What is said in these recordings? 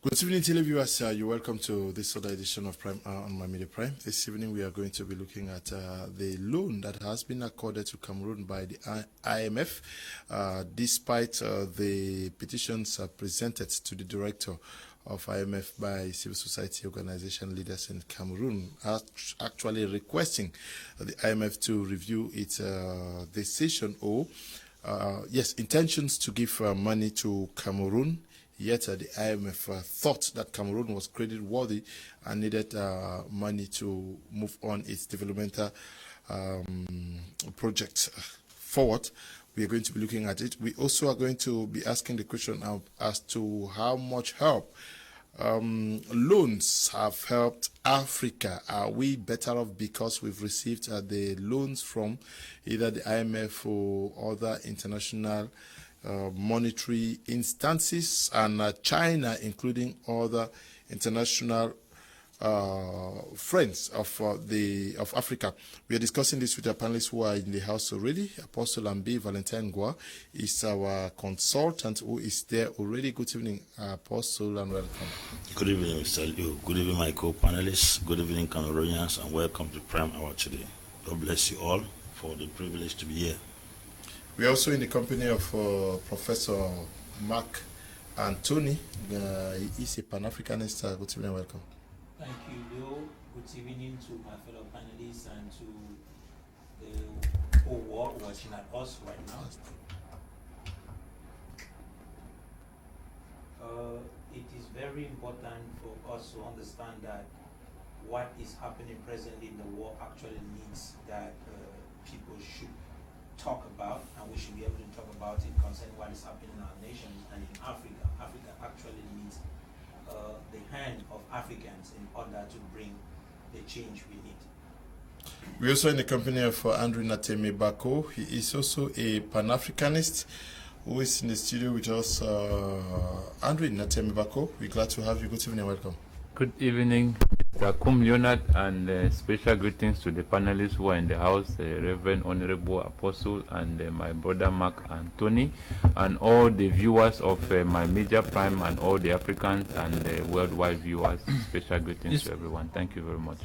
Good evening, televiewers. You're welcome to this other edition of Prime on My Media Prime. This evening, we are going to be looking at the loan that has been accorded to Cameroon by the IMF, despite the petitions presented to the director of IMF by civil society organization leaders in Cameroon, actually requesting the IMF to review its decision or intentions to give money to Cameroon. Yet the IMF thought that Cameroon was credit worthy and needed money to move on its developmental projects forward. We are going to be looking at it. We also are going to be asking the question as to how much help loans have helped Africa. Are we better off because we've received the loans from either the IMF or other international monetary instances, and China, including other international friends of Africa? We are discussing this with our panelists who are in the house already. Apostle Ambi Valentine Gua is our consultant who is there already. Good evening, Apostle, and welcome. Good evening, Mr. Liu. Good evening, my co-panelists. Good evening, Cameroonians, and welcome to Prime Hour today. God bless you all for the privilege to be here. We are also in the company of Professor Mark Anthony. He is a Pan-Africanist. Good evening and welcome. Thank you, Leo. Good evening to my fellow panelists and to the whole world watching at us right now. It is very important for us to understand that what is happening presently in the world actually means that people should talk about, and we should be able to talk about it concerning what is happening in our nations and in Africa. Africa actually needs the hand of Africans in order to bring the change we need. We're also in the company of Andrew Nateme Bako. He is also a Pan-Africanist who is in the studio with us. Andrew Nateme Bako, we're glad to have you. Good evening and welcome. Good evening, Mr. Kum Leonard, and special greetings to the panelists who are in the house, Reverend Honorable Apostle, and my brother Mark Anthony, and all the viewers of my Media Prime, and all the Africans and the worldwide viewers. Special greetings to everyone. Thank you very much.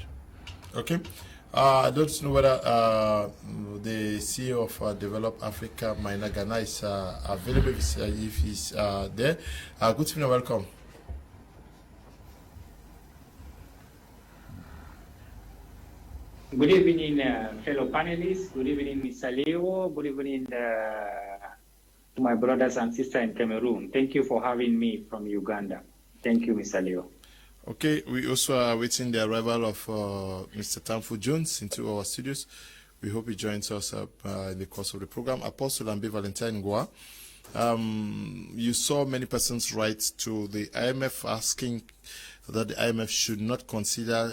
Okay. I don't know whether the CEO of Develop Africa, Maina Ghana, is available if he's there. Good evening and welcome. Good evening, fellow panelists. Good evening, Mr. Leo. Good evening to my brothers and sisters in Cameroon. Thank you for having me from Uganda. Thank you, Mr. Leo. Okay, we also are waiting the arrival of Mr. Tamfu Jones into our studios. We hope he joins us in the course of the program. Apostle Ambi Valentine Gua, you saw many persons write to the IMF asking that the IMF should not consider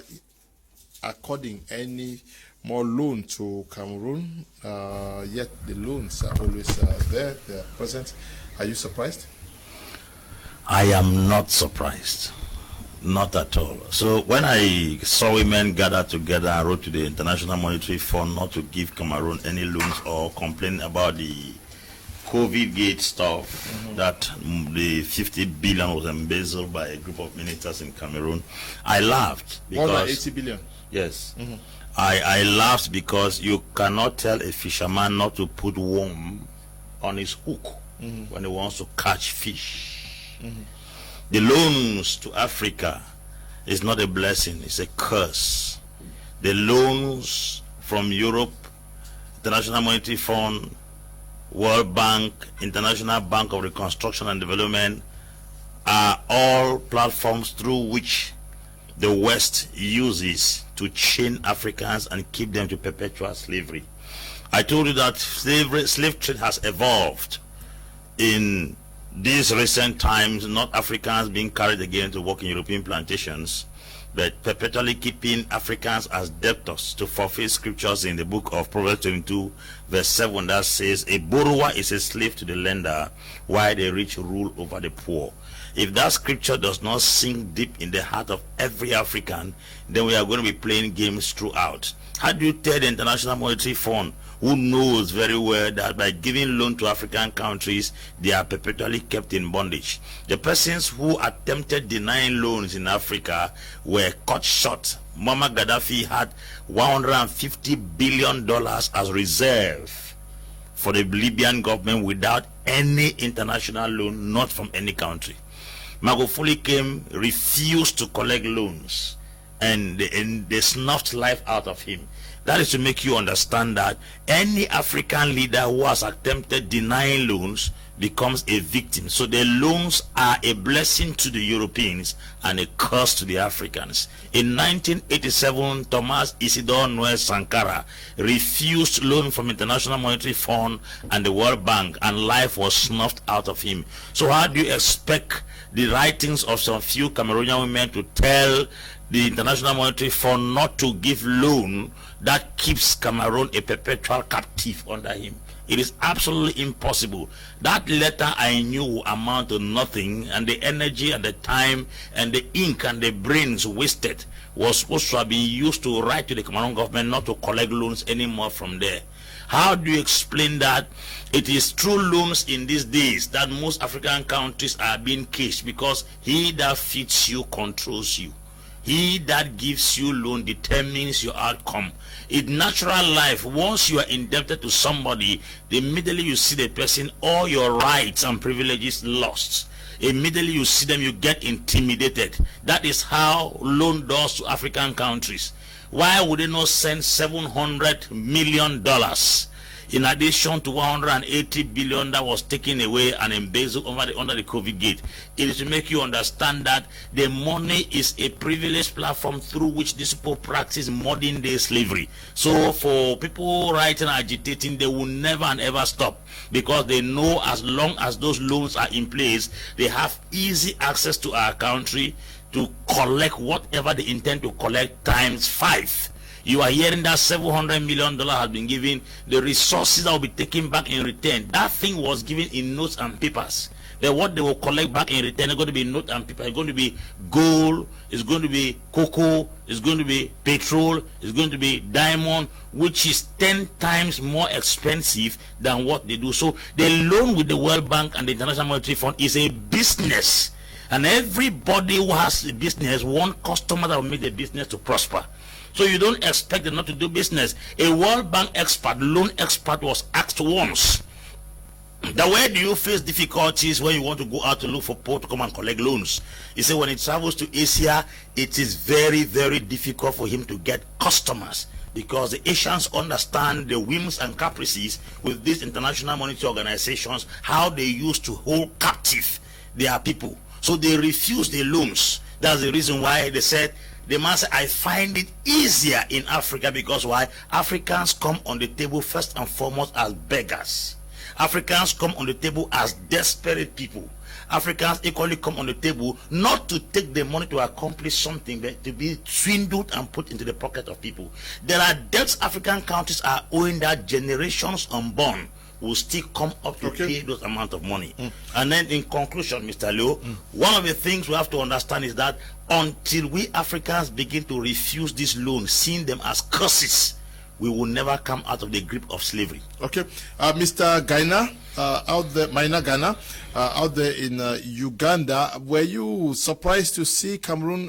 according any more loan to Cameroon, yet the loans are always there, they are present. Are you surprised? I am not surprised, not at all. So when I saw women gather together and wrote to the International Monetary Fund not to give Cameroon any loans or complain about the COVID gate stuff, that the 50 billion was embezzled by a group of ministers in Cameroon, I laughed. Because, more than 80 billion. Yes. I laughed because you cannot tell a fisherman not to put worm on his hook when he wants to catch fish. The loans to Africa is not a blessing, it's a curse. The loans from Europe, International Monetary Fund, World Bank, International Bank of Reconstruction and Development are all platforms through which the West uses to chain Africans and keep them to perpetual slavery. I told you that slave trade has evolved in these recent times, not Africans being carried again to work in European plantations, but perpetually keeping Africans as debtors to fulfill scriptures in the book of Proverbs 22, verse 7, that says, a borrower is a slave to the lender, while the rich rule over the poor. If that scripture does not sink deep in the heart of every African, then we are going to be playing games throughout. How do you tell the International Monetary Fund, who knows very well that by giving loan to African countries, they are perpetually kept in bondage? The persons who attempted denying loans in Africa were cut short. Muammar Gaddafi had $150 billion as reserve for the Libyan government without any international loan, not from any country. Magufuli came, refused to collect loans, and they snuffed life out of him. That is to make you understand that any African leader who has attempted denying loans becomes a victim. So the loans are a blessing to the Europeans and a curse to the Africans. In 1987, Thomas Isidore Noel Sankara refused loan from International Monetary Fund and the World Bank, and life was snuffed out of him. So how do you expect the writings of some few Cameroonian women to tell the International Monetary Fund not to give loan that keeps Cameroon a perpetual captive under him? It is absolutely impossible. That letter I knew would amount to nothing, and the energy and the time and the ink and the brains wasted was supposed to have been used to write to the Cameroon government not to collect loans anymore from there. How do you explain that? It is through loans in these days that most African countries are being caged, because he that feeds you controls you. He that gives you loan determines your outcome. In natural life, once you are indebted to somebody, immediately you see the person, all your rights and privileges lost. Immediately you see them, you get intimidated. That is how loan does to African countries. Why would they not send $700 million in addition to $180 billion that was taken away and embezzled under the COVID gate? It is to make you understand that the money is a privileged platform through which these people practice modern day slavery. So for people writing and agitating, they will never and ever stop, because they know as long as those loans are in place, they have easy access to our country to collect whatever they intend to collect times 5. You are hearing that $700 million has been given. The resources that will be taken back in return, that thing was given in notes and papers. Then what they will collect back in return is going to be note and paper. It's going to be gold, it's going to be cocoa, it's going to be petrol, it's going to be diamond, which is 10 times more expensive than what they do. So the loan with the World Bank and the International Monetary Fund is a business. And everybody who has a business wants customers that will make the business to prosper. So you don't expect them not to do business. A World Bank expert, loan expert, was asked once that where do you face difficulties when you want to go out to look for people to come and collect loans? He said when he travels to Asia, it is very, very difficult for him to get customers, because the Asians understand the whims and caprices with these international monetary organizations, how they used to hold captive their people. So they refuse the loans. That's the reason why they said, the man said, I find it easier in Africa, because why? Africans come on the table first and foremost as beggars. Africans come on the table as desperate people. Africans equally come on the table not to take the money to accomplish something, but to be swindled and put into the pocket of people. There are debts African countries are owing that generations unborn will still come up to pay those amount of money. And then in conclusion, Mr. Leo, one of the things we have to understand is that until we Africans begin to refuse these loans, seeing them as curses, we will never come out of the grip of slavery. Mr. Gaina, out there, Maina Gaina, out there in Uganda, were you surprised to see Cameroon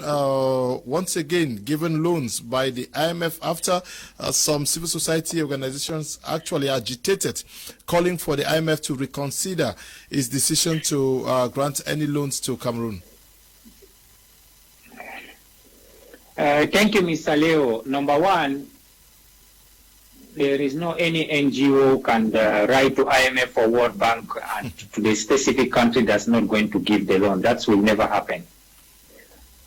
once again given loans by the IMF after some civil society organizations actually agitated, calling for the IMF to reconsider its decision to grant any loans to Cameroon? Thank you, Mr. Leo. Number one, there is no any NGO can write to IMF or World Bank and to the specific country that's not going to give the loan. That will never happen.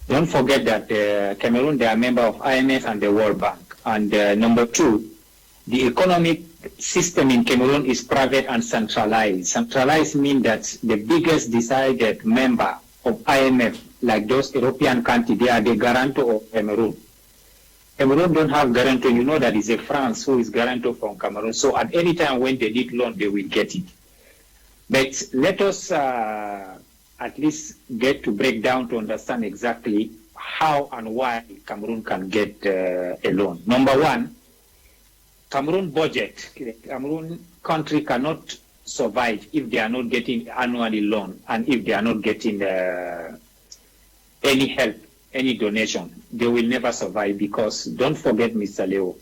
Don't forget that Cameroon, they are a member of IMF and the World Bank. And number two, the economic system in Cameroon is private and centralized. Centralized means that the biggest decided member of IMF, like those European countries, they are the guarantor of Cameroon. Cameroon don't have guarantor. You know that it's a France who is guarantor from Cameroon. So at any time when they need loan, they will get it. But let us at least get to break down to understand exactly how and why Cameroon can get a loan. Number one, Cameroon budget. Cameroon country cannot survive if they are not getting annually loan and if they are not getting any help, any donation. They will never survive because, don't forget, Mr. Leo,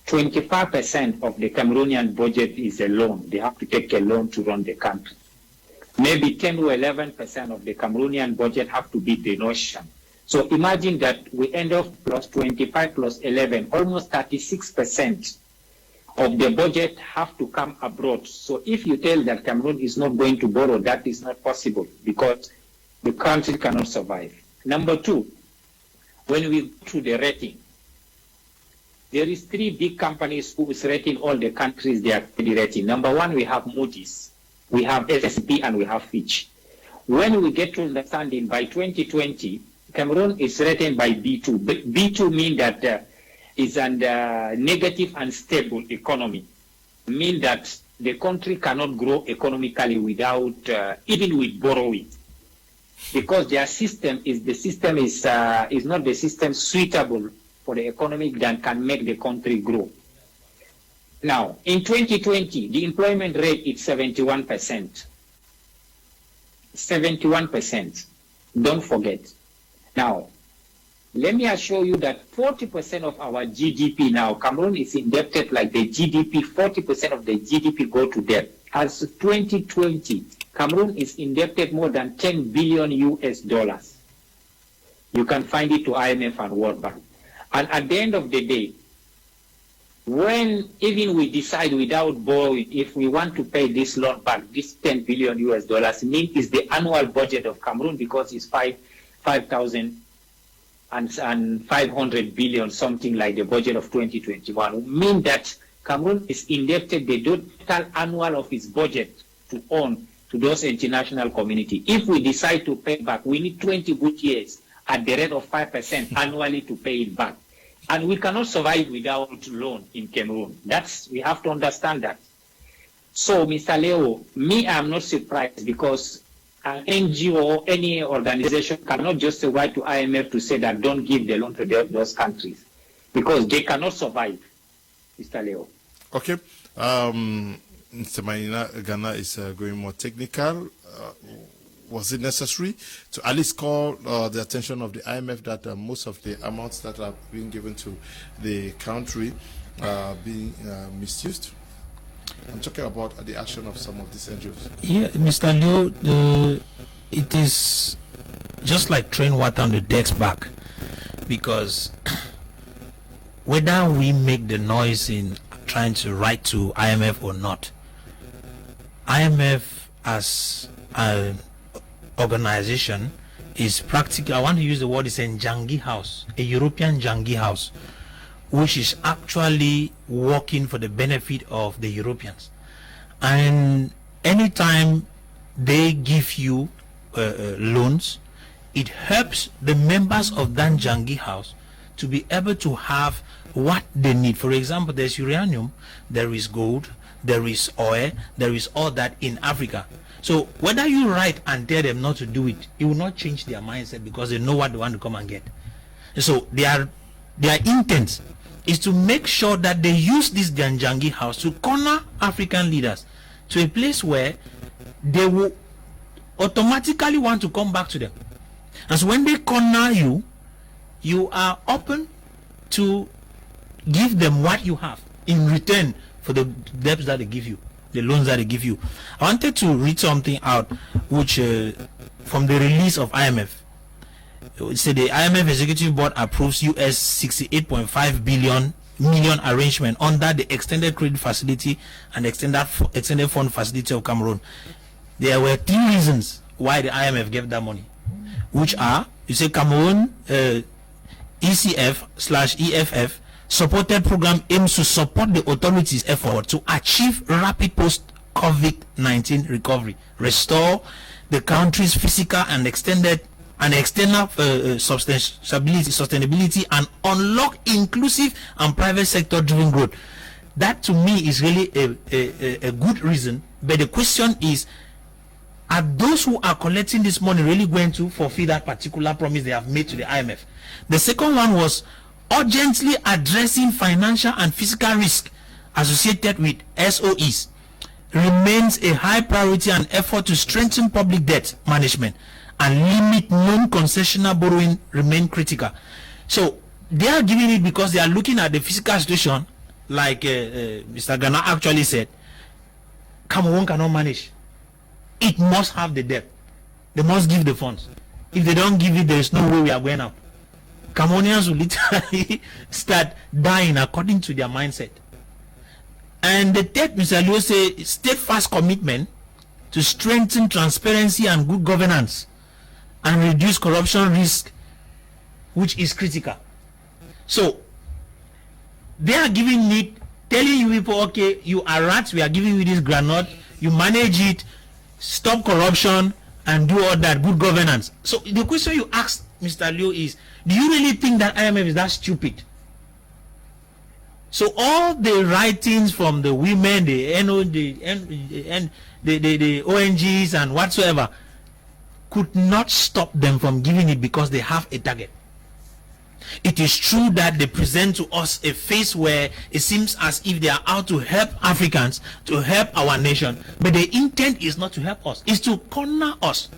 25% of the Cameroonian budget is a loan. They have to take a loan to run the country. Maybe 10 to 11% of the Cameroonian budget have to be donation. So imagine that we end up plus 25 plus 11, almost 36% of the budget have to come abroad. So if you tell that Cameroon is not going to borrow, that is not possible because the country cannot survive. Number two, when we go to the rating, there is 3 big companies who is rating all the countries they are rating. Number one, we have Moody's, we have S&P, and we have Fitch. When we get to understanding by 2020, Cameroon is rated by B2. B2 means that it's a negative and stable economy. Means that the country cannot grow economically without, even with borrowing. Because their system is not the system suitable for the economy that can make the country grow. Now, in 2020, the employment rate is 71%. 71%. Don't forget. Now, let me assure you that 40% of our GDP now, Cameroon is indebted like the GDP, 40% of the GDP go to debt. As 2020, Cameroon is indebted more than 10 billion US dollars. You can find it to IMF and World Bank. And at the end of the day, when even we decide without borrowing, if we want to pay this loan back, this 10 billion US dollars, mean is the annual budget of Cameroon because it's 5,500 billion, something like the budget of 2021, mean that Cameroon is indebted the total annual of its budget to own to those international community. If we decide to pay back, we need 20 good years at the rate of 5% annually to pay it back. And we cannot survive without loan in Cameroon. We have to understand that. So, Mr. Leo, I'm not surprised because an NGO, any organization cannot just write to IMF to say that don't give the loan to those countries because they cannot survive, Mr. Leo. Okay. Mr. Maina, Ghana is going more technical. Was it necessary to at least call the attention of the IMF that most of the amounts that are being given to the country are being misused? I'm talking about the action of some of these NGOs. Yeah, Mr. Leo, it is just like throwing water on the deck's back because whether we make the noise in trying to write to IMF or not, IMF as an organization is practically, I want to use the word, is a Jangi house, a European Jangi house, which is actually working for the benefit of the Europeans. And anytime they give you loans, it helps the members of that Jangi house to be able to have what they need. For example, there's uranium, there is gold, there is oil, there is all that in Africa. So whether you write and tell them not to do it, it will not change their mindset because they know what they want to come and get. So their intent is to make sure that they use this Jangi house to corner African leaders to a place where they will automatically want to come back to them. And so when they corner you, you are open to give them what you have in return for the debts that they give you, the loans that they give you. I wanted to read something out which from the release of IMF. It said the IMF Executive Board approves US 68.5 million arrangement under the extended credit facility and extended fund facility of Cameroon. There were 3 reasons why the IMF gave that money, which are, you say Cameroon ECF/EFF supported program aims to support the authorities' effort to achieve rapid post-COVID-19 recovery, restore the country's physical and external sustainability, and unlock inclusive and private sector driven growth. That to me is really a good reason. But the question is, are those who are collecting this money really going to fulfill that particular promise they have made to the IMF? The second one was urgently addressing financial and physical risk associated with SOEs remains a high priority and effort to strengthen public debt management and limit non-concessional borrowing remain critical. So they are giving it because they are looking at the physical situation, like Mr. Ghana actually said. Cameroon cannot manage. It must have the debt. They must give the funds. If they don't give it, there is no way we are going out. Cameroonians will literally start dying according to their mindset. And the third, Mr. Leo say, steadfast commitment to strengthen transparency and good governance and reduce corruption risk, which is critical. So they are giving it, telling you people, okay, you are rats, we are giving you this granite, you manage it, stop corruption and do all that, good governance. So the question you asked Mr. Leo is, do you really think that IMF is that stupid? So all the writings from the women, the ONGs and whatsoever could not stop them from giving it because they have a target. It is true that they present to us a face where it seems as if they are out to help Africans, to help our nation, but the intent is not to help us, it's to corner us,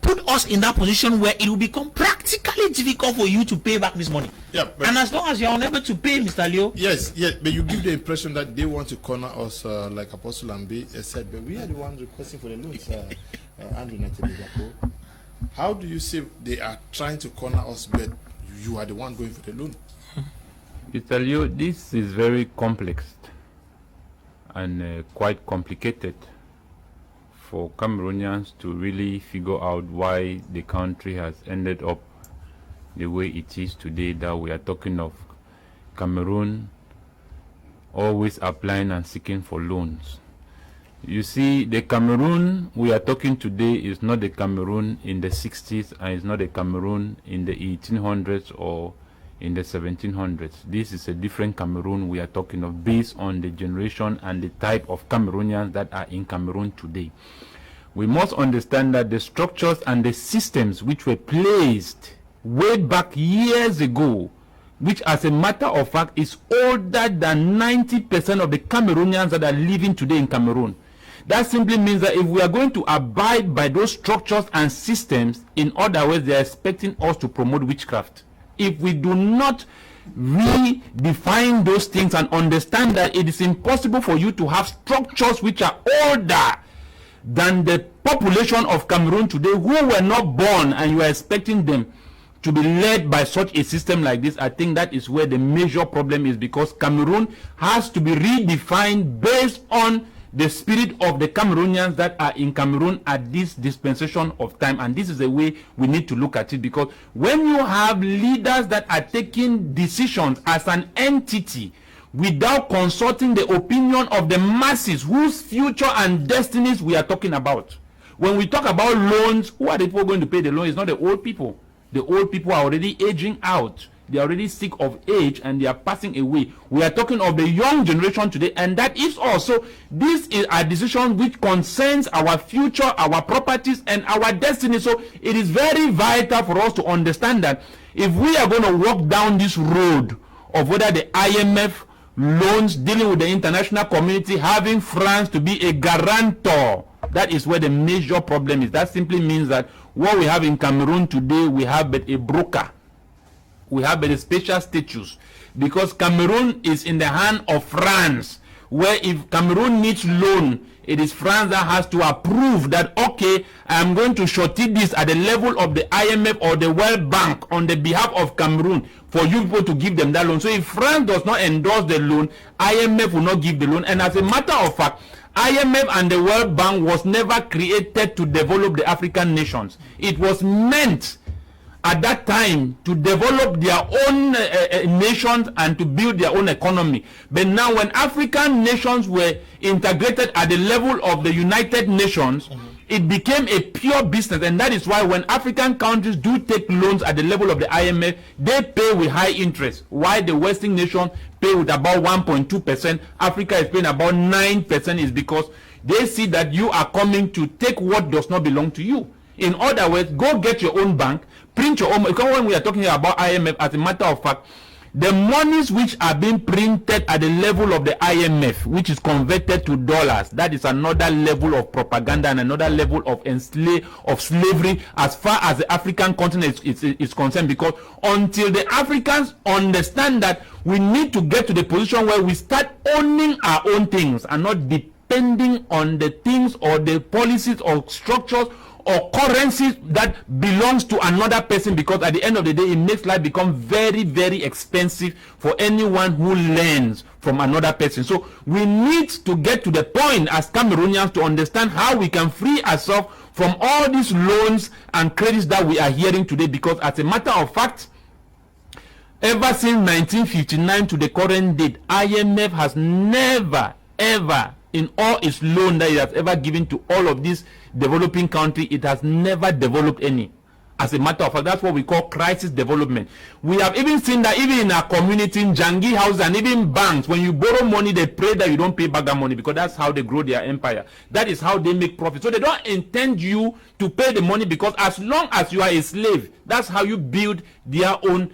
put us in that position where it will become practically difficult for you to pay back this money. Yeah, and as long as you are unable to pay, Mr. Leo. Yes, but you give the impression that they want to corner us, like Apostle Ambi said, but we are the ones requesting for the loans. Andrew Nathan, how do you say they are trying to corner us, but you are the one going for the loan? Mr. Leo, this is very complex and quite complicated for Cameroonians to really figure out why the country has ended up the way it is today, that we are talking of Cameroon always applying and seeking for loans. You see, the Cameroon we are talking today is not the Cameroon in the 60s and it's not the Cameroon in the 1800s or in the 1700s. This is a different Cameroon we are talking of, based on the generation and the type of Cameroonians that are in Cameroon today. We must understand that the structures and the systems which were placed way back years ago, which as a matter of fact is older than 90% of the Cameroonians that are living today in Cameroon. That simply means that if we are going to abide by those structures and systems, in other words, they are expecting us to promote witchcraft. If we do not redefine those things and understand that it is impossible for you to have structures which are older than the population of Cameroon today, who were not born, and you are expecting them to be led by such a system like this, I think that is where the major problem is, because Cameroon has to be redefined based on the spirit of the Cameroonians that are in Cameroon at this dispensation of time. And this is the way we need to look at it, because when you have leaders that are taking decisions as an entity without consulting the opinion of the masses, whose future and destinies we are talking about. When we talk about loans, who are the people going to pay the loan? It's not the old people. The old people are already aging out. They are already sick of age and they are passing away. We are talking of the young generation today, and that is also, this is a decision which concerns our future, our properties, and our destiny. So it is very vital for us to understand that if we are going to walk down this road of whether the IMF loans, dealing with the international community, having France to be a guarantor, that is where the major problem is. That simply means that what we have in Cameroon today, we have but a broker. We have but a special status, because Cameroon is in the hand of France, where if Cameroon needs loan, it is France that has to approve that, okay, I am going to shorty this at the level of the IMF or the World Bank on the behalf of Cameroon for you people to give them that loan. So if France does not endorse the loan, IMF will not give the loan. And as a matter of fact, IMF and the World Bank was never created to develop the African nations. It was meant at that time to develop their own nations and to build their own economy. But now when African nations were integrated at the level of the United Nations, it became a pure business, and that is why when African countries do take loans at the level of the IMF, they pay with high interest. Why the Western nation pay with about 1.2%, Africa is paying about 9%, is because they see that you are coming to take what does not belong to you. In other words, go get your own bank, print your own. Because when we are talking about IMF, as a matter of fact, the monies which are being printed at the level of the IMF, which is converted to dollars, that is another level of propaganda and another level of slavery as far as the African continent is concerned. Because until the Africans understand that we need to get to the position where we start owning our own things and not depending on the things or the policies or structures or currencies that belongs to another person, because at the end of the day it makes life become very, very expensive for anyone who learns from another person. So we need to get to the point as Cameroonians to understand how we can free ourselves from all these loans and credits that we are hearing today, because as a matter of fact, ever since 1959 to the current date, IMF has never ever in all its loan that it has ever given to all of these developing countries, it has never developed any. As a matter of fact, that's what we call crisis development. We have even seen that even in our community, in Jangi houses and even banks, when you borrow money, they pray that you don't pay back that money, because that's how they grow their empire. That is how they make profit. So they don't intend you to pay the money, because as long as you are a slave, that's how you build their own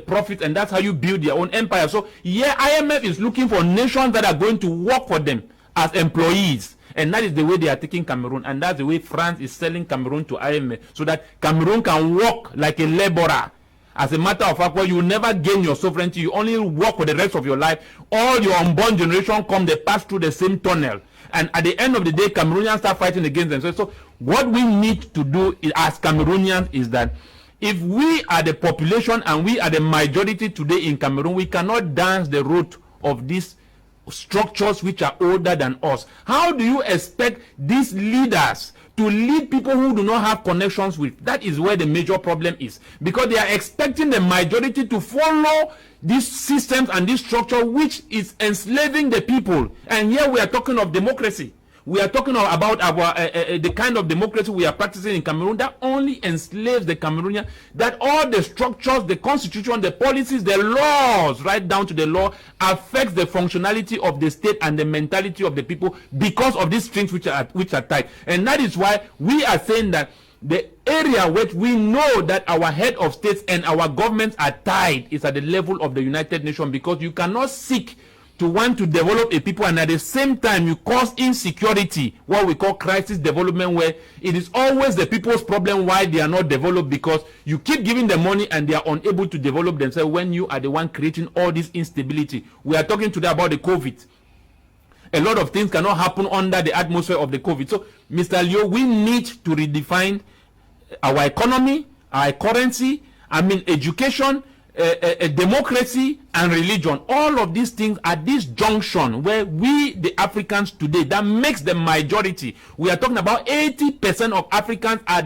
profit, and that's how you build their own empire. So yeah, IMF is looking for nations that are going to work for them as employees. And that is the way they are taking Cameroon, and that's the way France is selling Cameroon to IMF, so that Cameroon can work like a laborer. As a matter of fact, where you never gain your sovereignty, you only work for the rest of your life. All your unborn generation come, they pass through the same tunnel. And at the end of the day, Cameroonians start fighting against themselves. So what we need to do as Cameroonians is that if we are the population and we are the majority today in Cameroon, we cannot dance the road of this structures which are older than us. How do you expect these leaders to lead people who do not have connections with? That is where the major problem is, because they are expecting the majority to follow these systems and this structure which is enslaving the people. And here we are talking of democracy. We are talking about our the kind of democracy we are practicing in Cameroon that only enslaves the Cameroonian, that all the structures, the constitution, the policies, the laws, right down to the law, affects the functionality of the state and the mentality of the people because of these strings which are tied. And that is why we are saying that the area which we know that our head of states and our governments are tied is at the level of the United Nations, because you cannot seek to want to develop a people and at the same time you cause insecurity, what we call crisis development, where it is always the people's problem why they are not developed, because you keep giving them money and they are unable to develop themselves when you are the one creating all this instability. We are talking today about the COVID. A lot of things cannot happen under the atmosphere of the COVID. So, Mr. Leo, we need to redefine our economy, our currency, education, democracy and religion. All of these things at this junction where we, the Africans today, that makes the majority. We are talking about 80% of Africans are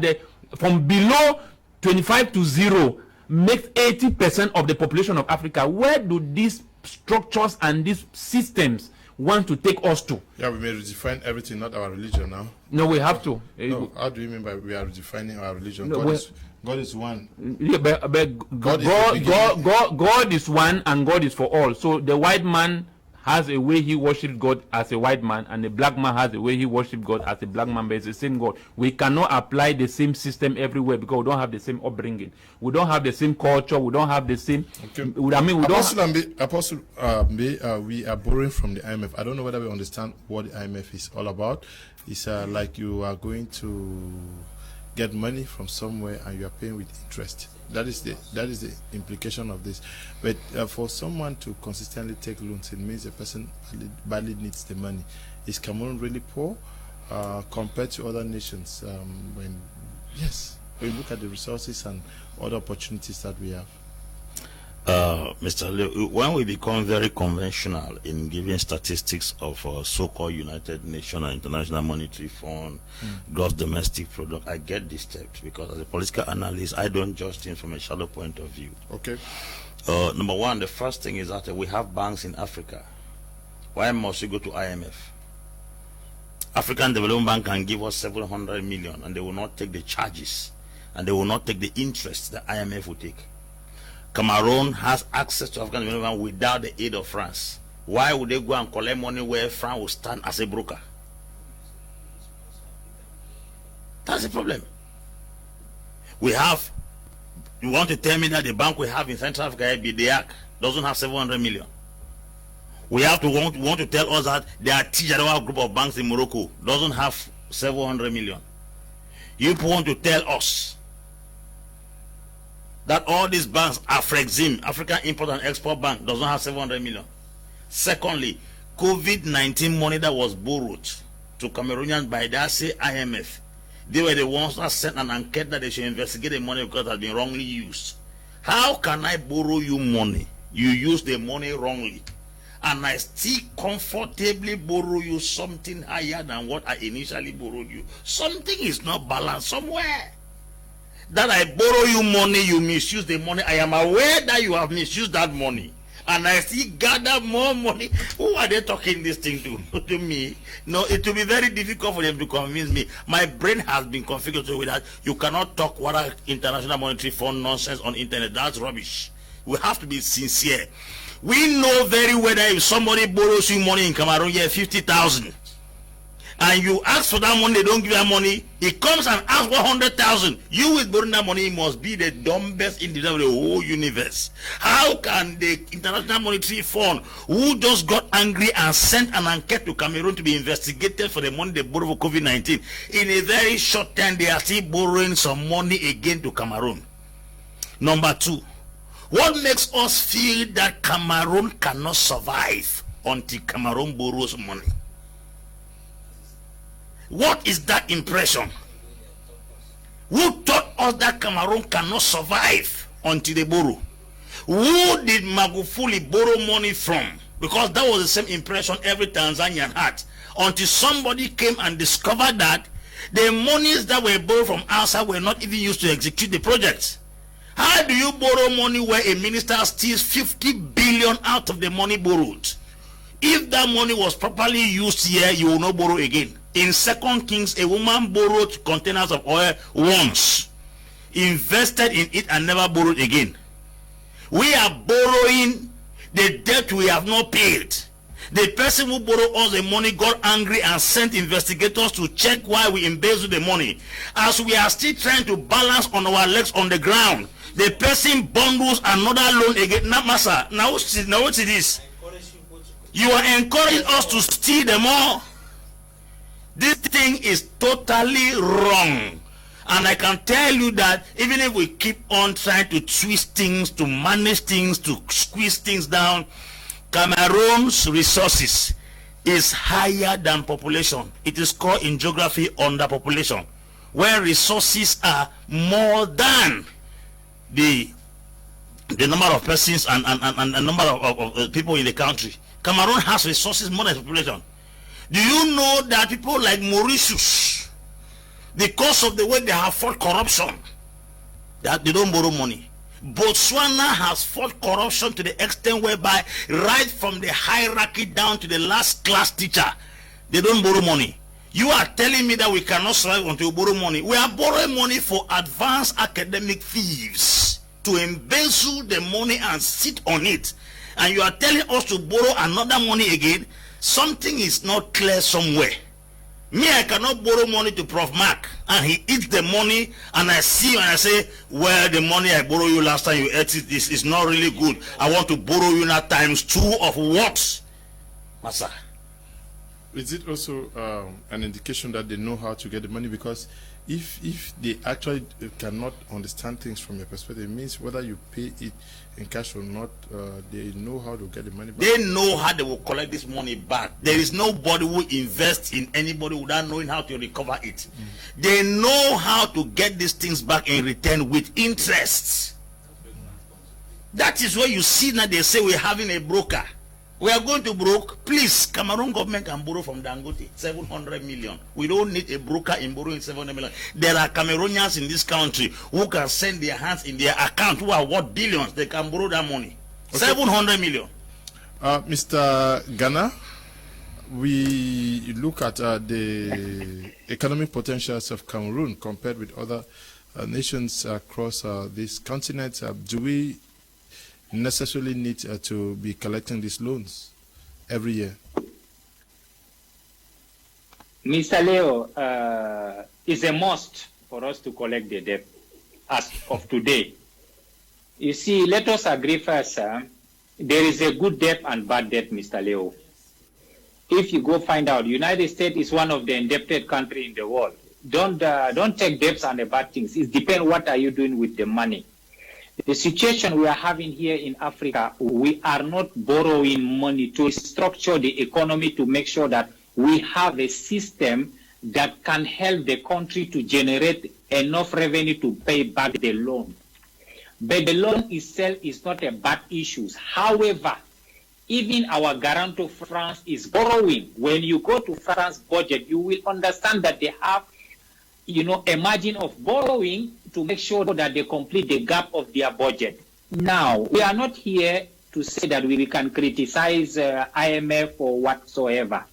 from below 25 to 0, makes 80% of the population of Africa. Where do these structures and these systems want to take us to? Yeah, we may redefine everything, not our religion now. No, we have to. No, how do you mean by we are redefining our religion? No, God is one. Yeah, but God is one, and God is for all. So the white man has a way he worships God as a white man, and the black man has a way he worships God as a black man, but it's the same God. We cannot apply the same system everywhere because we don't have the same upbringing. We don't have the same culture. We don't have the same. Okay. We Apostle, we are borrowing from the IMF. I don't know whether we understand what the IMF is all about. It's like you are going to get money from somewhere and you are paying with interest. That is the implication of this. But for someone to consistently take loans, it means the person badly needs the money. Is Cameroon really poor compared to other nations? When you look at the resources and other opportunities that we have. Mr. Leo, when we become very conventional in giving statistics of so-called United Nations and International Monetary Fund, gross domestic product, I get disturbed because as a political analyst, I don't judge things from a shallow point of view. Okay. Number one, the first thing is that we have banks in Africa. Why must we go to IMF? African Development Bank can give us 700 million and they will not take the charges and they will not take the interest that IMF will take. Cameroon has access to African Development Bank without the aid of France. Why would they go and collect money where France will stand as a broker? That's the problem. You want to tell me that the bank we have in Central Africa, BDAC, doesn't have 700 million? We have to want to tell us that there are Tijarawa group of banks in Morocco doesn't have 700 million. You want to tell us that all these banks, African Import and Export Bank, doesn't have 700 million. Secondly, COVID-19 money that was borrowed to Cameroonians by that same IMF, they were the ones that sent an enquete that they should investigate the money because it has been wrongly used. How can I borrow you money? You use the money wrongly, and I still comfortably borrow you something higher than what I initially borrowed you. Something is not balanced somewhere. That I borrow you money, you misuse the money. I am aware that you have misused that money, and I still gather more money. Who are they talking this thing to? To me? No, it will be very difficult for them to convince me. My brain has been configured so that you cannot talk what International Monetary Fund nonsense on internet. That's rubbish. We have to be sincere. We know very well that if somebody borrows you money in Cameroon, you have 50,000, and you ask for that money, they don't give you money. He comes and asks 100,000. You will borrow that money. He must be the dumbest individual of the whole universe. How can the International Monetary Fund, who just got angry and sent an enquete to Cameroon to be investigated for the money they borrowed for COVID-19, in a very short time they are still borrowing some money again to Cameroon? Number two, what makes us feel that Cameroon cannot survive until Cameroon borrows money? What is that impression? Who taught us that Cameroon cannot survive until they borrow? Who did Magufuli borrow money from? Because that was the same impression every Tanzanian had, until somebody came and discovered that the monies that were borrowed from outside were not even used to execute the project. How do you borrow money where a minister steals 50 billion out of the money borrowed? If that money was properly used here, you will not borrow again. In 2 Kings, a woman borrowed containers of oil once, invested in it and never borrowed again. We are borrowing the debt we have not paid. The person who borrowed us the money got angry and sent investigators to check why we embezzled the money. As we are still trying to balance on our legs on the ground, the person bundles another loan again. Now, Massa, now what it is? You are encouraging us to steal them all. This thing is totally wrong. And I can tell you that even if we keep on trying to twist things, to manage things, to squeeze things down, Cameroon's resources is higher than population. It is called in geography underpopulation, where resources are more than the number of persons and number of people in the country. Cameroon has resources more than population. Do you know that people like Mauritius, because of the way they have fought corruption, that they don't borrow money? Botswana has fought corruption to the extent whereby right from the hierarchy down to the last class teacher, they don't borrow money. You are telling me that we cannot survive until we borrow money. We are borrowing money for advanced academic thieves to embezzle the money and sit on it. And you are telling us to borrow another money again? Something is not clear somewhere. Me, I cannot borrow money to Prof. Mark and he eats the money, and I see and I say, well, the money I borrowed you last time you ate it is not really good. I want to borrow you now times 2 of what? Massa. Is it also an indication that they know how to get the money? Because if they actually cannot understand things from your perspective, it means whether you pay it in cash or not, they know how to get the money back. They know how they will collect this money back. There is nobody who invests in anybody without knowing how to recover it. They know how to get these things back in return with interest. That is where you see now they say we're having a broker. We are going to broke. Please, Cameroon government can borrow from Dangote 700 million. We don't need a broker in borrowing 700 million. There are Cameroonians in this country who can send their hands in their account who are worth billions. They can borrow that money. Okay. 700 million. Mr. Ghana, we look at the economic potentials of Cameroon compared with other nations across this continent, do we necessarily need to be collecting these loans every year? Mr. Leo, it's a must for us to collect the debt as of today. You see, let us agree first, there is a good debt and bad debt, Mr. Leo. If you go find out, United States is one of the indebted countries in the world. Don't take debts and the bad things. It depends what are you doing with the money. The situation we are having here in Africa, we are not borrowing money to structure the economy to make sure that we have a system that can help the country to generate enough revenue to pay back the loan. But the loan itself is not a bad issue. However, even our guarantor France is borrowing. When you go to France budget, you will understand that they have, a margin of borrowing to make sure that they complete the gap of their budget. Now, we are not here to say that we can criticize IMF or whatsoever.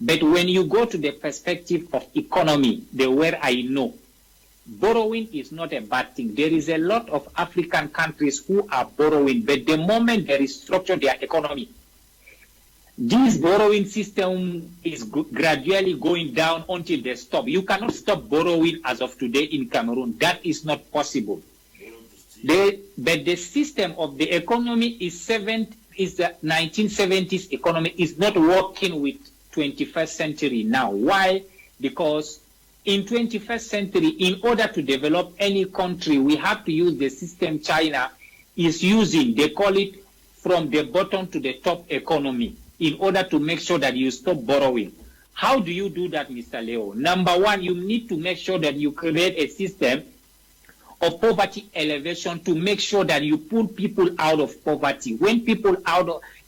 But when you go to the perspective of economy, where I know, borrowing is not a bad thing. There is a lot of African countries who are borrowing, but the moment they restructure their economy, this borrowing system is gradually going down until they stop. You cannot stop borrowing as of today in Cameroon. That is not possible. But the system of the economy is the 1970s economy is not working with 21st century now. Why? Because in 21st century, in order to develop any country, we have to use the system China is using. They call it from the bottom to the top economy in order to make sure that you stop borrowing. How do you do that, Mr. Leo? Number one, you need to make sure that you create a system of poverty elevation to make sure that you pull people out of poverty. When people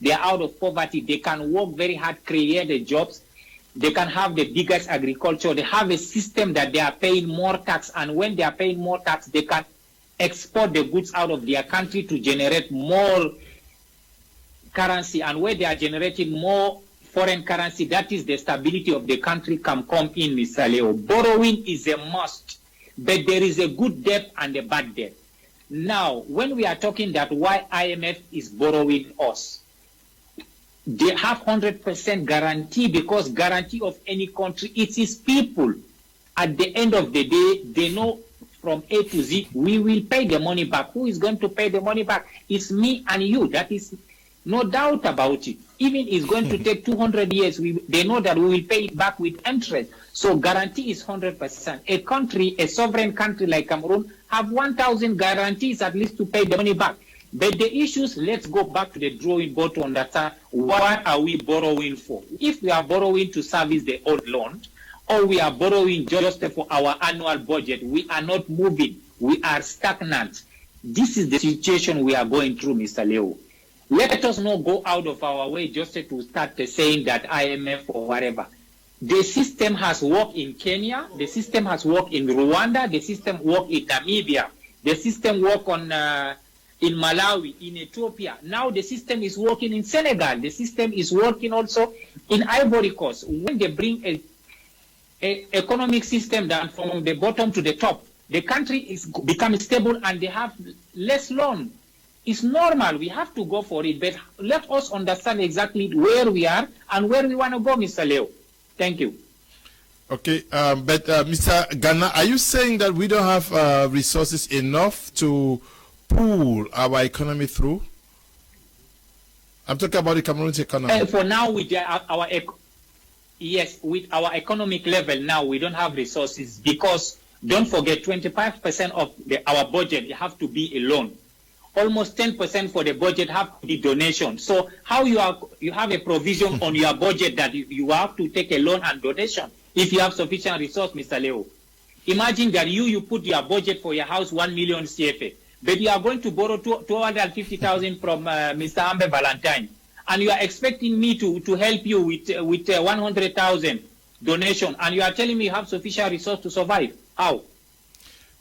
they're out of poverty, they can work very hard, create the jobs. They can have the biggest agriculture. They have a system that they are paying more tax, and when they are paying more tax, they can export the goods out of their country to generate more currency, and where they are generating more foreign currency, that is the stability of the country can come in, Mr. Leo. Borrowing is a must, but there is a good debt and a bad debt. Now, when we are talking that why IMF is borrowing us, they have 100% guarantee, because guarantee of any country, it is people. At the end of the day, they know from A to Z, we will pay the money back. Who is going to pay the money back? It's me and you. That is no doubt about it. Even it's going to take 200 years, they know that we will pay it back with interest. So guarantee is 100%. A country, a sovereign country like Cameroon, have 1,000 guarantees at least to pay the money back. But the issues, let's go back to the drawing board to understand what are we borrowing for. If we are borrowing to service the old loan, or we are borrowing just for our annual budget, we are not moving. We are stagnant. This is the situation we are going through, Mr. Leo. Let us not go out of our way just to start saying that IMF or whatever. The system has worked in Kenya. The system has worked in Rwanda. The system worked in Namibia. The system worked in Malawi, in Ethiopia. Now the system is working in Senegal. The system is working also in Ivory Coast. When they bring a economic system down from the bottom to the top, the country is becoming stable and they have less loan. It's normal. We have to go for it. But let us understand exactly where we are and where we want to go, Mr. Leo. Thank you. Okay, but Mr. Ghana, are you saying that we don't have resources enough to pull our economy through? I'm talking about the Cameroon's economy. For now, with with our economic level now, we don't have resources, because don't forget, 25% of our budget have to be a loan. Almost 10% for the budget have to be donation. So how you have a provision on your budget that you have to take a loan and donation if you have sufficient resource, Mr. Leo? Imagine that you put your budget for your house 1 million CFA, but you are going to borrow 250,000 from Mr. Ambe Valentine, and you are expecting me to help you with 100,000 donation, and you are telling me you have sufficient resource to survive. How?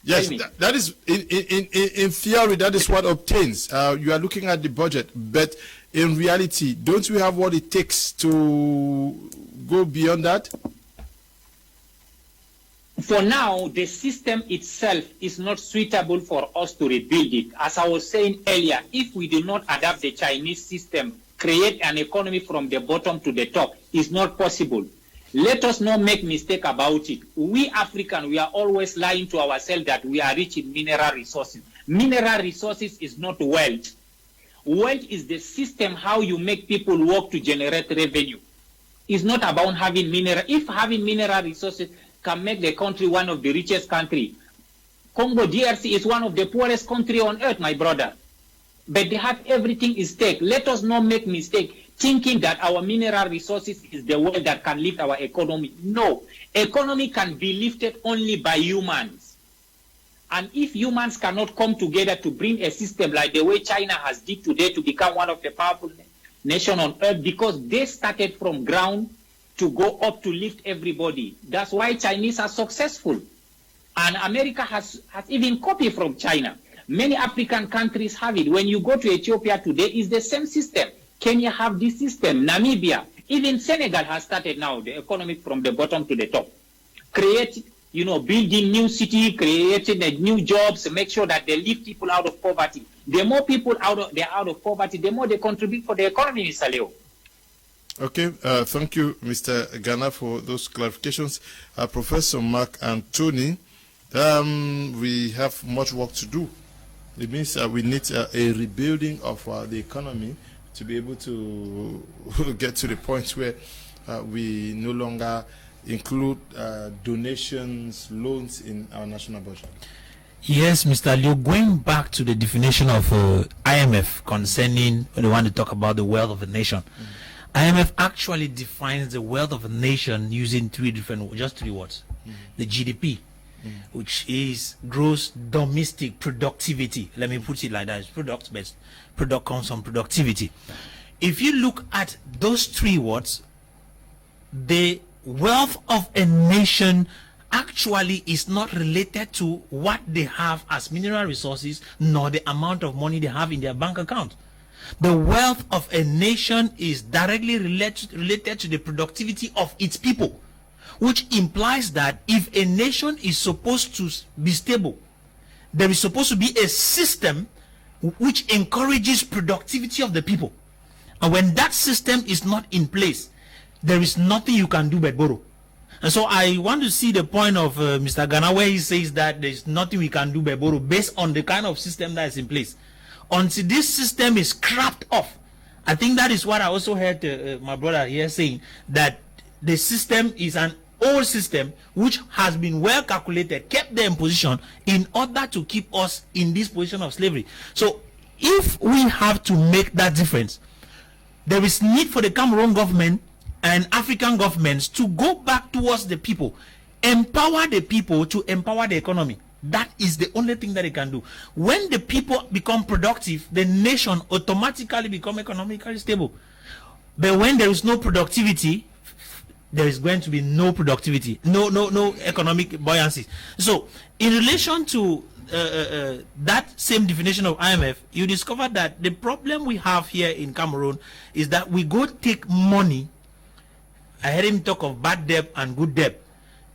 Yes, that is in theory. That is what obtains. You are looking at the budget, but in reality, don't we have what it takes to go beyond that? For now, the system itself is not suitable for us to rebuild it. As I was saying earlier, if we do not adapt the Chinese system, create an economy from the bottom to the top, it's not possible. Let us not make mistake about it. We Africans, we are always lying to ourselves that we are rich in mineral resources. Mineral resources is not wealth. Wealth is the system how you make people work to generate revenue. It's not about having mineral. If having mineral resources can make the country one of the richest country, Congo DRC is one of the poorest country on earth, my brother. But they have everything at stake. Let us not make mistake thinking that our mineral resources is the wealth that can lift our economy. No, economy can be lifted only by humans. And if humans cannot come together to bring a system like the way China has did today to become one of the powerful nations on earth, because they started from ground to go up to lift everybody. That's why Chinese are successful. And America has even copied from China. Many African countries have it. When you go to Ethiopia today, it's the same system. Kenya have this system. Namibia, even Senegal has started now, the economy from the bottom to the top. Create, building new city, creating new jobs, make sure that they lift people out of poverty. The more people out of poverty, the more they contribute for the economy, Mr. Leo. Okay, thank you, Mr. Ghana, for those clarifications. Professor Mark and Tony, we have much work to do. It means we need a rebuilding of the economy to be able to get to the point where we no longer include donations, loans in our national budget. Yes, Mr. Liu, going back to the definition of IMF concerning when they want to talk about the wealth of a nation, IMF actually defines the wealth of a nation using three words. The GDP, which is gross domestic productivity. Let me put it like that. It's product-based. Product comes from productivity. If you look at those three words, the wealth of a nation actually is not related to what they have as mineral resources, nor the amount of money they have in their bank account. The wealth of a nation is directly related to the productivity of its people, which implies that if a nation is supposed to be stable, there is supposed to be a system which encourages productivity of the people. And when that system is not in place, there is nothing you can do but borrow. And so I want to see the point of Mr. Ghana, where he says that there is nothing we can do but borrow based on the kind of system that is in place. Until this system is scrapped off, I think that is what I also heard my brother here saying, that the system is an old system which has been well calculated, kept there in position in order to keep us in this position of slavery. So if we have to make that difference, there is need for the Cameroon government and African governments to go back towards the people, empower the people to empower the economy. That is the only thing that they can do. When the people become productive, the nation automatically become economically stable. But when there is no productivity, there is going to be no productivity, no economic buoyancy. So in relation to that same definition of IMF, you discover that the problem we have here in Cameroon is that we go take money. I heard him talk of bad debt and good debt.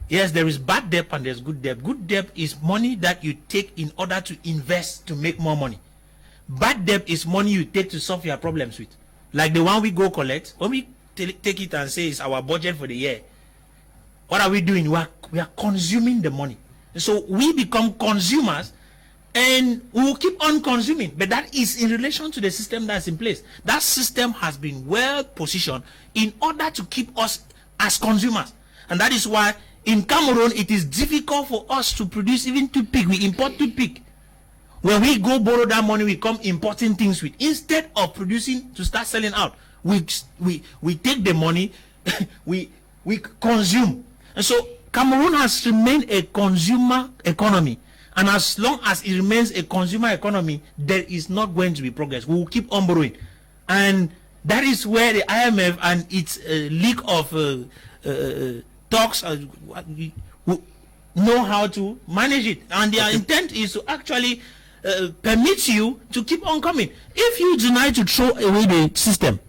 Yes, there is bad debt and there's good debt. Good debt is money that you take in order to invest to make more money. Bad debt is money you take to solve your problems with. Like the one we go collect, when we take it and say it's our budget for the year, what are we doing? We are consuming the money. So we become consumers and we will keep on consuming. But that is in relation to the system that's in place. That system has been well positioned in order to keep us as consumers. And that is why in Cameroon it is difficult for us to produce even toothpick. We import toothpick. When we go borrow that money, we come importing things with. Instead of producing to start selling out, we take the money, we consume. And so Cameroon has remained a consumer economy. And as long as it remains a consumer economy, there is not going to be progress. We will keep on borrowing. And that is where the IMF and its league of talks know how to manage it. And their intent is to actually permits you to keep on coming. If you deny to throw away the system,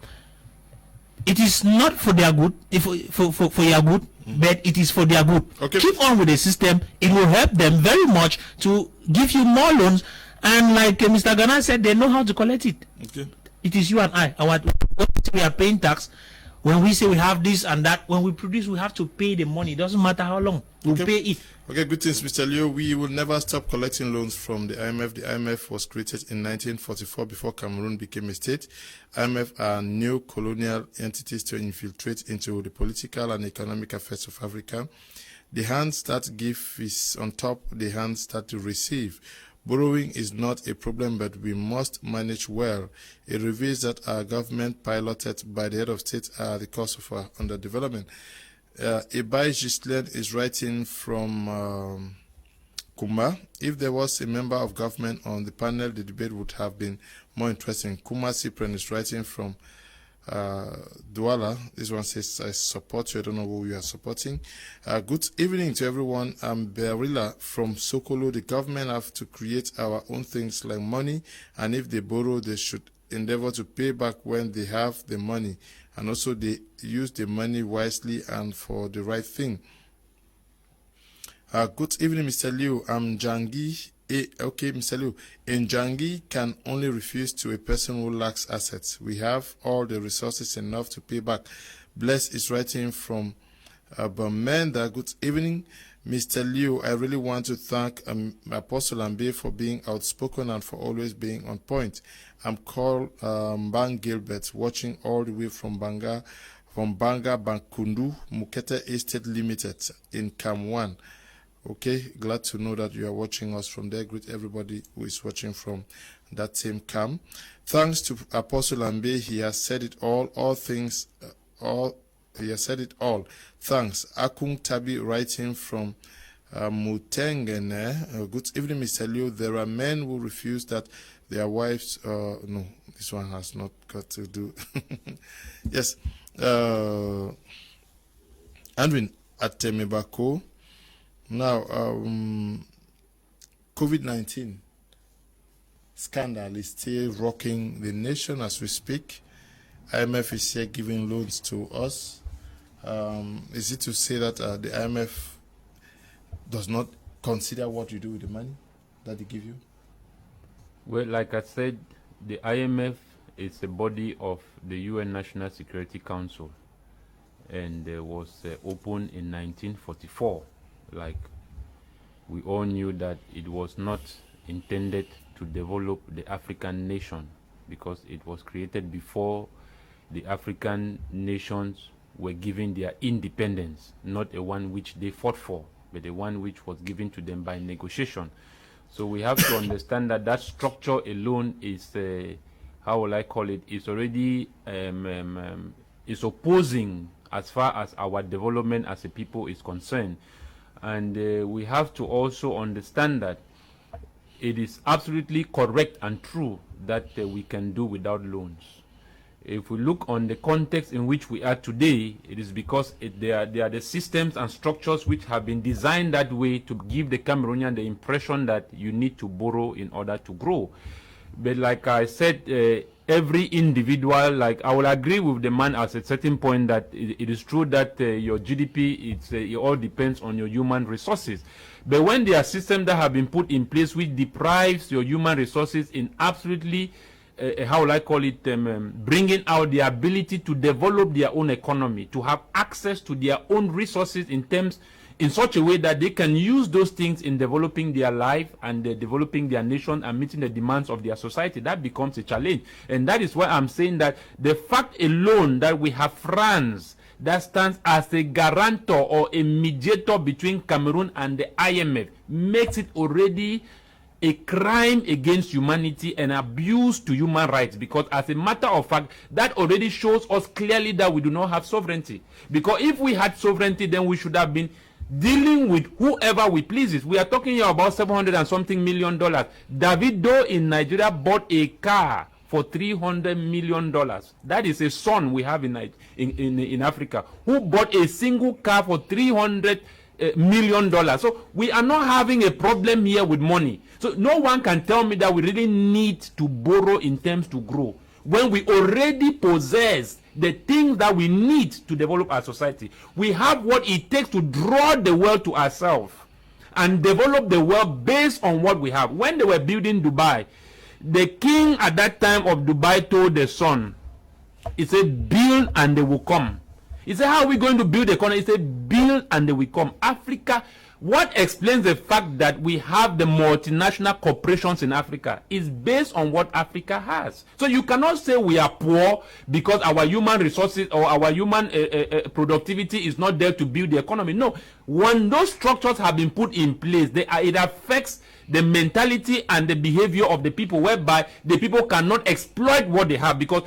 it is not for their good, for your good, but it is for their good. Okay. Keep on with the system. It will help them very much to give you more loans. And like Mr. Ghana said, they know how to collect it. Okay. It is you and I. We are paying tax. When we say we have this and that, when we produce, we have to pay the money. It doesn't matter how long. We'll pay it. Okay, good things, Mr. Leo. We will never stop collecting loans from the IMF. The IMF was created in 1944 before Cameroon became a state. IMF are neo-colonial entities to infiltrate into the political and economic affairs of Africa. The hands that give is on top, the hands that receive. Borrowing is not a problem, but we must manage well. It reveals that our government, piloted by the head of state, are the cause of our underdevelopment. Ebai Gislen is writing from Kmer. If there was a member of government on the panel, the debate would have been more interesting. Kmer Cyprian is writing from Douala. This one says, I support you. I don't know who you are supporting. Good evening to everyone. I'm Berilla from Sokolo. The government have to create our own things like money, and if they borrow, they should endeavor to pay back when they have the money, and also they use the money wisely and for the right thing. Good evening, Mr. Liu. I'm Jangi. Okay, Mr. Liu. Njangi can only refuse to a person who lacks assets. We have all the resources enough to pay back. Bless is writing from Bamenda. Good evening, Mr. Liu. I really want to thank Apostle Ambe for being outspoken and for always being on point. I'm called Bang Gilbert, watching all the way from Banga, Bankundu, Mukete Estate Limited in Cameroun. Okay, glad to know that you are watching us from there. Greet everybody who is watching from that same camp. Thanks to Apostle Ambe, he has said it all. He has said it all. Thanks. Akung Tabi writing from Mutengene. Good evening, Mr. Leo. There are men who refuse that their wives. No, this one has not got to do. Yes. Andwin Atemebako. Now, COVID-19 scandal is still rocking the nation as we speak. IMF is here giving loans to us. Is it to say that the IMF does not consider what you do with the money that they give you? Well, like I said, the IMF is a body of the UN National Security Council, and was opened in 1944. Like, we all knew that it was not intended to develop the African nation, because it was created before the African nations were given their independence, not a one which they fought for, but the one which was given to them by negotiation. So we have to understand that that structure alone is, how will I call it, is already is opposing as far as our development as a people is concerned. And we have to also understand that it is absolutely correct and true that we can do without loans. If we look on the context in which we are today, it is because they are the systems and structures which have been designed that way to give the Cameroonian the impression that you need to borrow in order to grow. But like I said, every individual, like I will agree with the man at a certain point that it is true that your GDP, it all depends on your human resources. But when there are systems that have been put in place which deprives your human resources in absolutely, how will I call it, bringing out the ability to develop their own economy, to have access to their own resources in such a way that they can use those things in developing their life and developing their nation and meeting the demands of their society, that becomes a challenge. And that is why I'm saying that the fact alone that we have France that stands as a guarantor or a mediator between Cameroon and the IMF makes it already a crime against humanity and abuse to human rights, because as a matter of fact, that already shows us clearly that we do not have sovereignty. Because if we had sovereignty, then we should have been dealing with whoever we pleases. We are talking here about $700 and something million. Davido in Nigeria bought a car for $300 million. That is a son we have in Africa who bought a single car for $300 million. So we are not having a problem here with money. So no one can tell me that we really need to borrow in terms to grow when we already possess the things that we need to develop our society. We have what it takes to draw the world to ourselves and develop the world based on what we have. When they were building Dubai, the king at that time of Dubai told the son, he said, build and they will come. He said, how are we going to build the economy? He said, build and they will come. Africa, what explains the fact that we have the multinational corporations in Africa is based on what Africa has. So you cannot say we are poor because our human resources or our human productivity is not there to build the economy. No, when those structures have been put in place, it affects the mentality and the behavior of the people, whereby the people cannot exploit what they have. Because,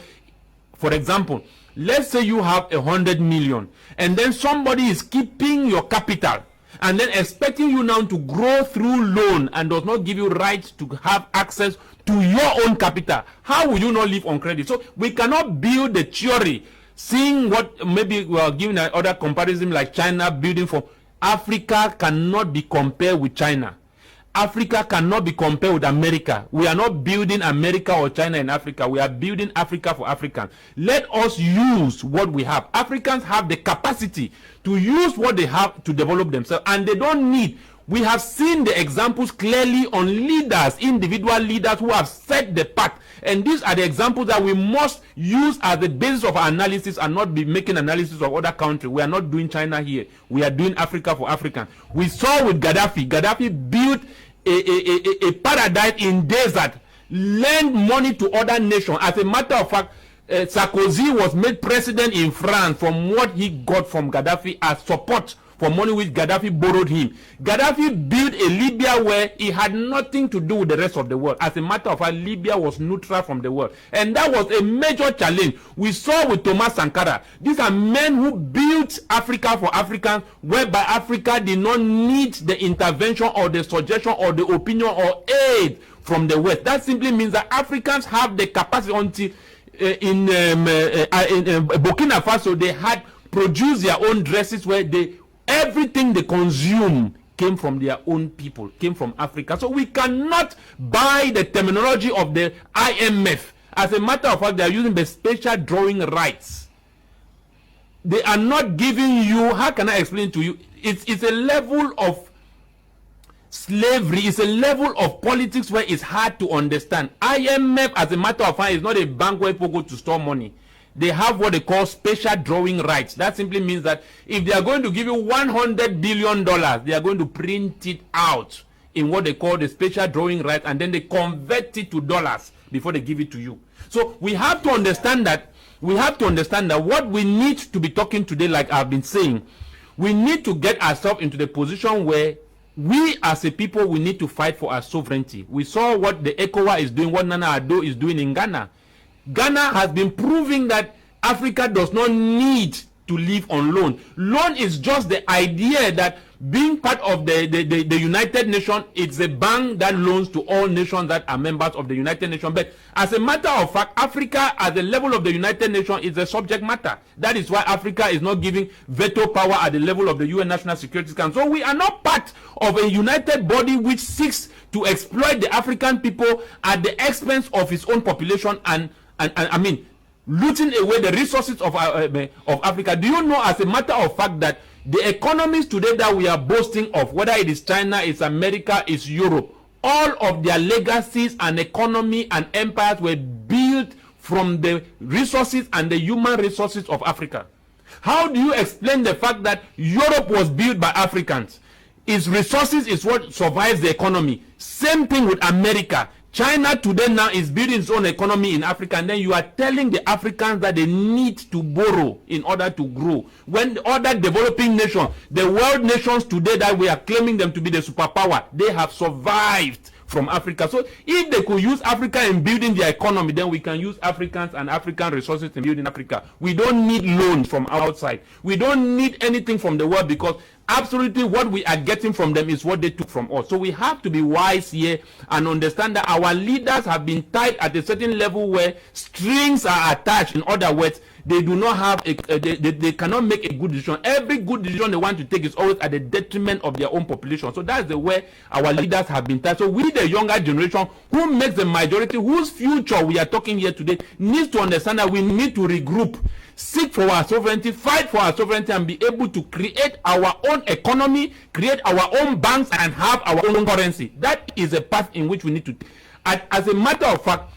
for example, let's say you have 100 million and then somebody is keeping your capital and then expecting you now to grow through loan and does not give you right to have access to your own capital. How will you not live on credit? So we cannot build the theory, seeing what maybe we are giving other comparison like China building for Africa cannot be compared with China. Africa cannot be compared with America. We are not building America or China in Africa. We are building Africa for Africans. Let us use what we have. Africans have the capacity to use what they have to develop themselves, and they don't need. We have seen the examples clearly on leaders, individual leaders who have set the path. And these are the examples that we must use as the basis of our analysis and not be making analysis of other countries. We are not doing China here. We are doing Africa for Africans. We saw with Gaddafi. Gaddafi built a paradise in desert, lend money to other nations. As a matter of fact, Sarkozy was made president in France from what he got from Gaddafi as support for money which Gaddafi borrowed him. Gaddafi built a Libya where he had nothing to do with the rest of the world. As a matter of fact, Libya was neutral from the world. And that was a major challenge. We saw with Thomas Sankara. These are men who built Africa for Africans, whereby Africa did not need the intervention or the suggestion or the opinion or aid from the West. That simply means that Africans have the capacity until in Burkina Faso, they had produced their own dresses where everything they consume came from their own people, came from Africa. So we cannot buy the terminology of the IMF. As a matter of fact, they are using the special drawing rights. They are not giving you, how can I explain to you? It's a level of slavery, it's a level of politics where it's hard to understand. IMF, as a matter of fact, is not a bank where people go to store money. They have what they call special drawing rights. That simply means that if they are going to give you $100 billion, they are going to print it out in what they call the special drawing rights, and then they convert it to dollars before they give it to you. So we have to understand that. We have to understand that what we need to be talking today, like I've been saying, we need to get ourselves into the position where we as a people, we need to fight for our sovereignty. We saw what the ECOWAS is doing, what Nana Addo is doing in Ghana. Ghana has been proving that Africa does not need to live on loan. Loan is just the idea that being part of the United Nations, it's a bank that loans to all nations that are members of the United Nations. But as a matter of fact, Africa at the level of the United Nations is a subject matter. That is why Africa is not giving veto power at the level of the UN National Security Council. So we are not part of a united body which seeks to exploit the African people at the expense of its own population and I mean, looting away the resources of Africa. Do you know, as a matter of fact, that the economies today that we are boasting of, whether it is China, it's America, it's Europe, all of their legacies and economy and empires were built from the resources and the human resources of Africa. How do you explain the fact that Europe was built by Africans? Its resources is what survives the economy. Same thing with America. China today now is building its own economy in Africa, and then you are telling the Africans that they need to borrow in order to grow. When other developing nations, the world nations today that we are claiming them to be the superpower, they have survived from Africa. So if they could use Africa in building their economy, then we can use Africans and African resources in building Africa. We don't need loans from outside. We don't need anything from the world, because absolutely what we are getting from them is what they took from us. So we have to be wise here and understand that our leaders have been tied at a certain level where strings are attached. In other words, they do not have they cannot make a good decision. Every good decision they want to take is always at the detriment of their own population. So that's the way our leaders have been taught. So we, the younger generation, who makes the majority, whose future we are talking here today, needs to understand that we need to regroup, seek for our sovereignty, fight for our sovereignty, and be able to create our own economy, create our own banks, and have our own currency. That is a path in which we need to. As a matter of fact,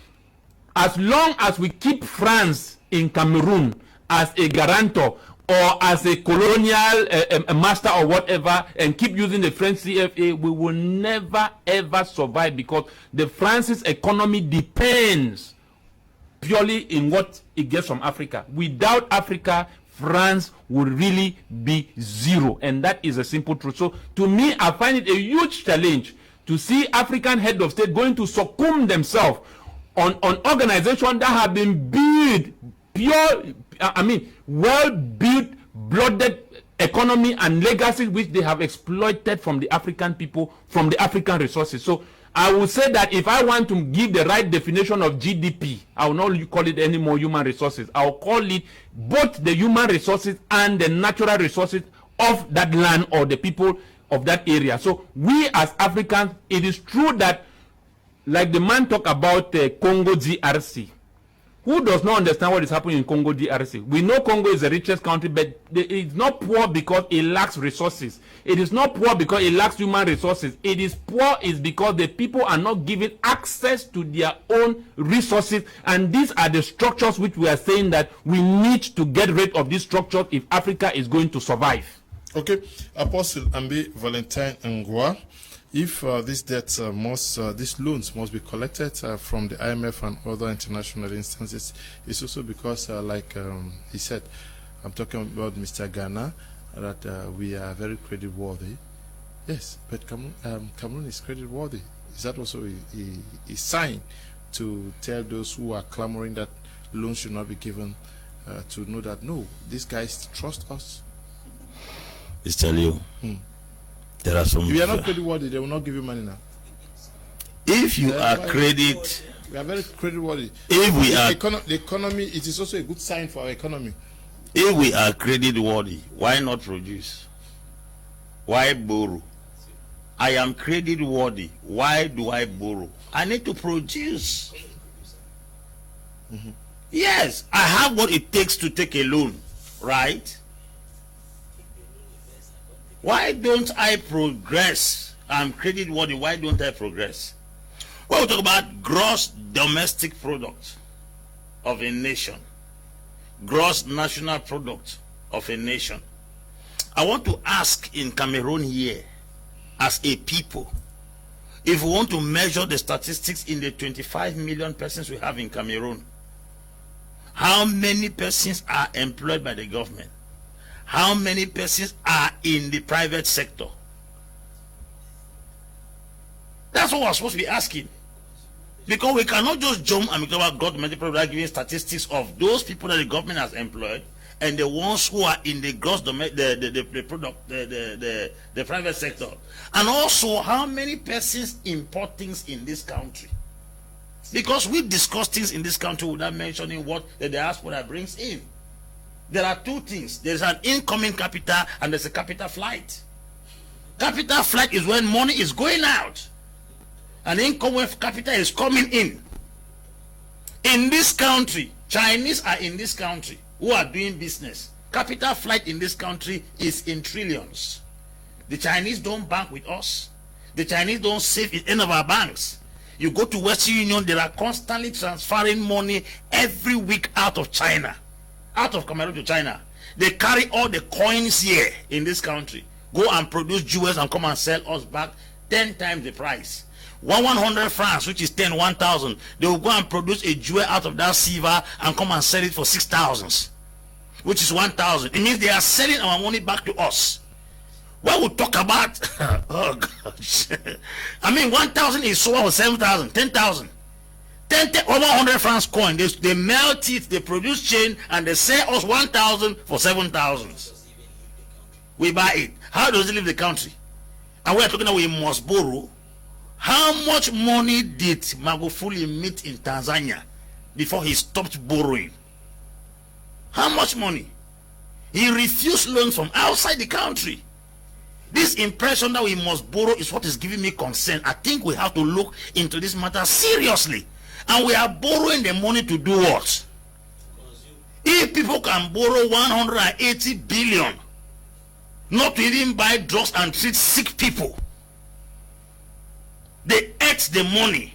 as long as we keep France in Cameroon as a guarantor or as a colonial a master or whatever, and keep using the French CFA, we will never ever survive, because the France's economy depends purely in what it gets from Africa. Without Africa, France would really be zero, and that is a simple truth. So to me, I find it a huge challenge to see African head of state going to succumb themselves on organizations that have been built well-built, blooded economy and legacies which they have exploited from the African people, from the African resources. So I would say that if I want to give the right definition of GDP, I will not call it any more human resources. I will call it both the human resources and the natural resources of that land or the people of that area. So we as Africans, it is true that, like the man talked about Congo DRC, who does not understand what is happening in Congo DRC? We know Congo is the richest country, but it's not poor because it lacks resources. It is not poor because it lacks human resources. It is poor is because the people are not given access to their own resources, and these are the structures which we are saying that we need to get rid of these structures if Africa is going to survive. Okay, Apostle Ambi Valentine Ngwa, if these debts these loans must be collected from the IMF and other international instances, it's also because, like he said, I'm talking about Mr. Ghana, that we are very credit worthy. Yes, but Cameroon is credit worthy. Is that also a sign to tell those who are clamoring that loans should not be given to know that no, these guys trust us? Mr. Leo. There are some. If you are not credit worthy, they will not give you money now. If you are credit, we are very credit worthy. If we are the economy, it is also a good sign for our economy. If we are credit worthy, why not produce? Why borrow? I am credit worthy. Why do I borrow? I need to produce. Yes, I have what it takes to take a loan, right? Why don't I progress? I'm credit worthy. Why don't I progress? When we talk about gross domestic product of a nation, gross national product of a nation, I want to ask in Cameroon here, as a people, if we want to measure the statistics in the 25 million persons we have in Cameroon, how many persons are employed by the government? How many persons are in the private sector? That's what we're supposed to be asking. Because we cannot just jump and talk about government without giving statistics of those people that the government has employed and the ones who are in the gross the private sector. And also how many persons import things in this country. Because we discuss things in this country without mentioning what the diaspora brings in. There are two things. There's an incoming capital and there's a capital flight. Capital flight is when money is going out. And incoming capital is coming in. In this country, Chinese are in this country who are doing business. Capital flight in this country is in trillions. The Chinese don't bank with us. The Chinese don't save in any of our banks. You go to Western Union, they are constantly transferring money every week out of China. Out of Cameroon to China. They carry all the coins here in this country, go and produce jewels and come and sell us back 10 times the price. 100 francs, which is 1,000, they will go and produce a jewel out of that silver and come and sell it for 6,000, which is 1,000. It means they are selling our money back to us. When we talk about oh gosh, I mean 1,000 is sold for 7,000, 10,000. 100 francs coin, they melt it, they produce chain, and they sell us 1,000 for 7,000. We buy it. How does it leave the country? And we are talking about we must borrow. How much money did Magufuli meet in Tanzania before he stopped borrowing? How much money? He refused loans from outside the country. This impression that we must borrow is what is giving me concern. I think we have to look into this matter seriously. And we are borrowing the money to do what? If people can borrow 180 billion, not to even buy drugs and treat sick people, they ate the money.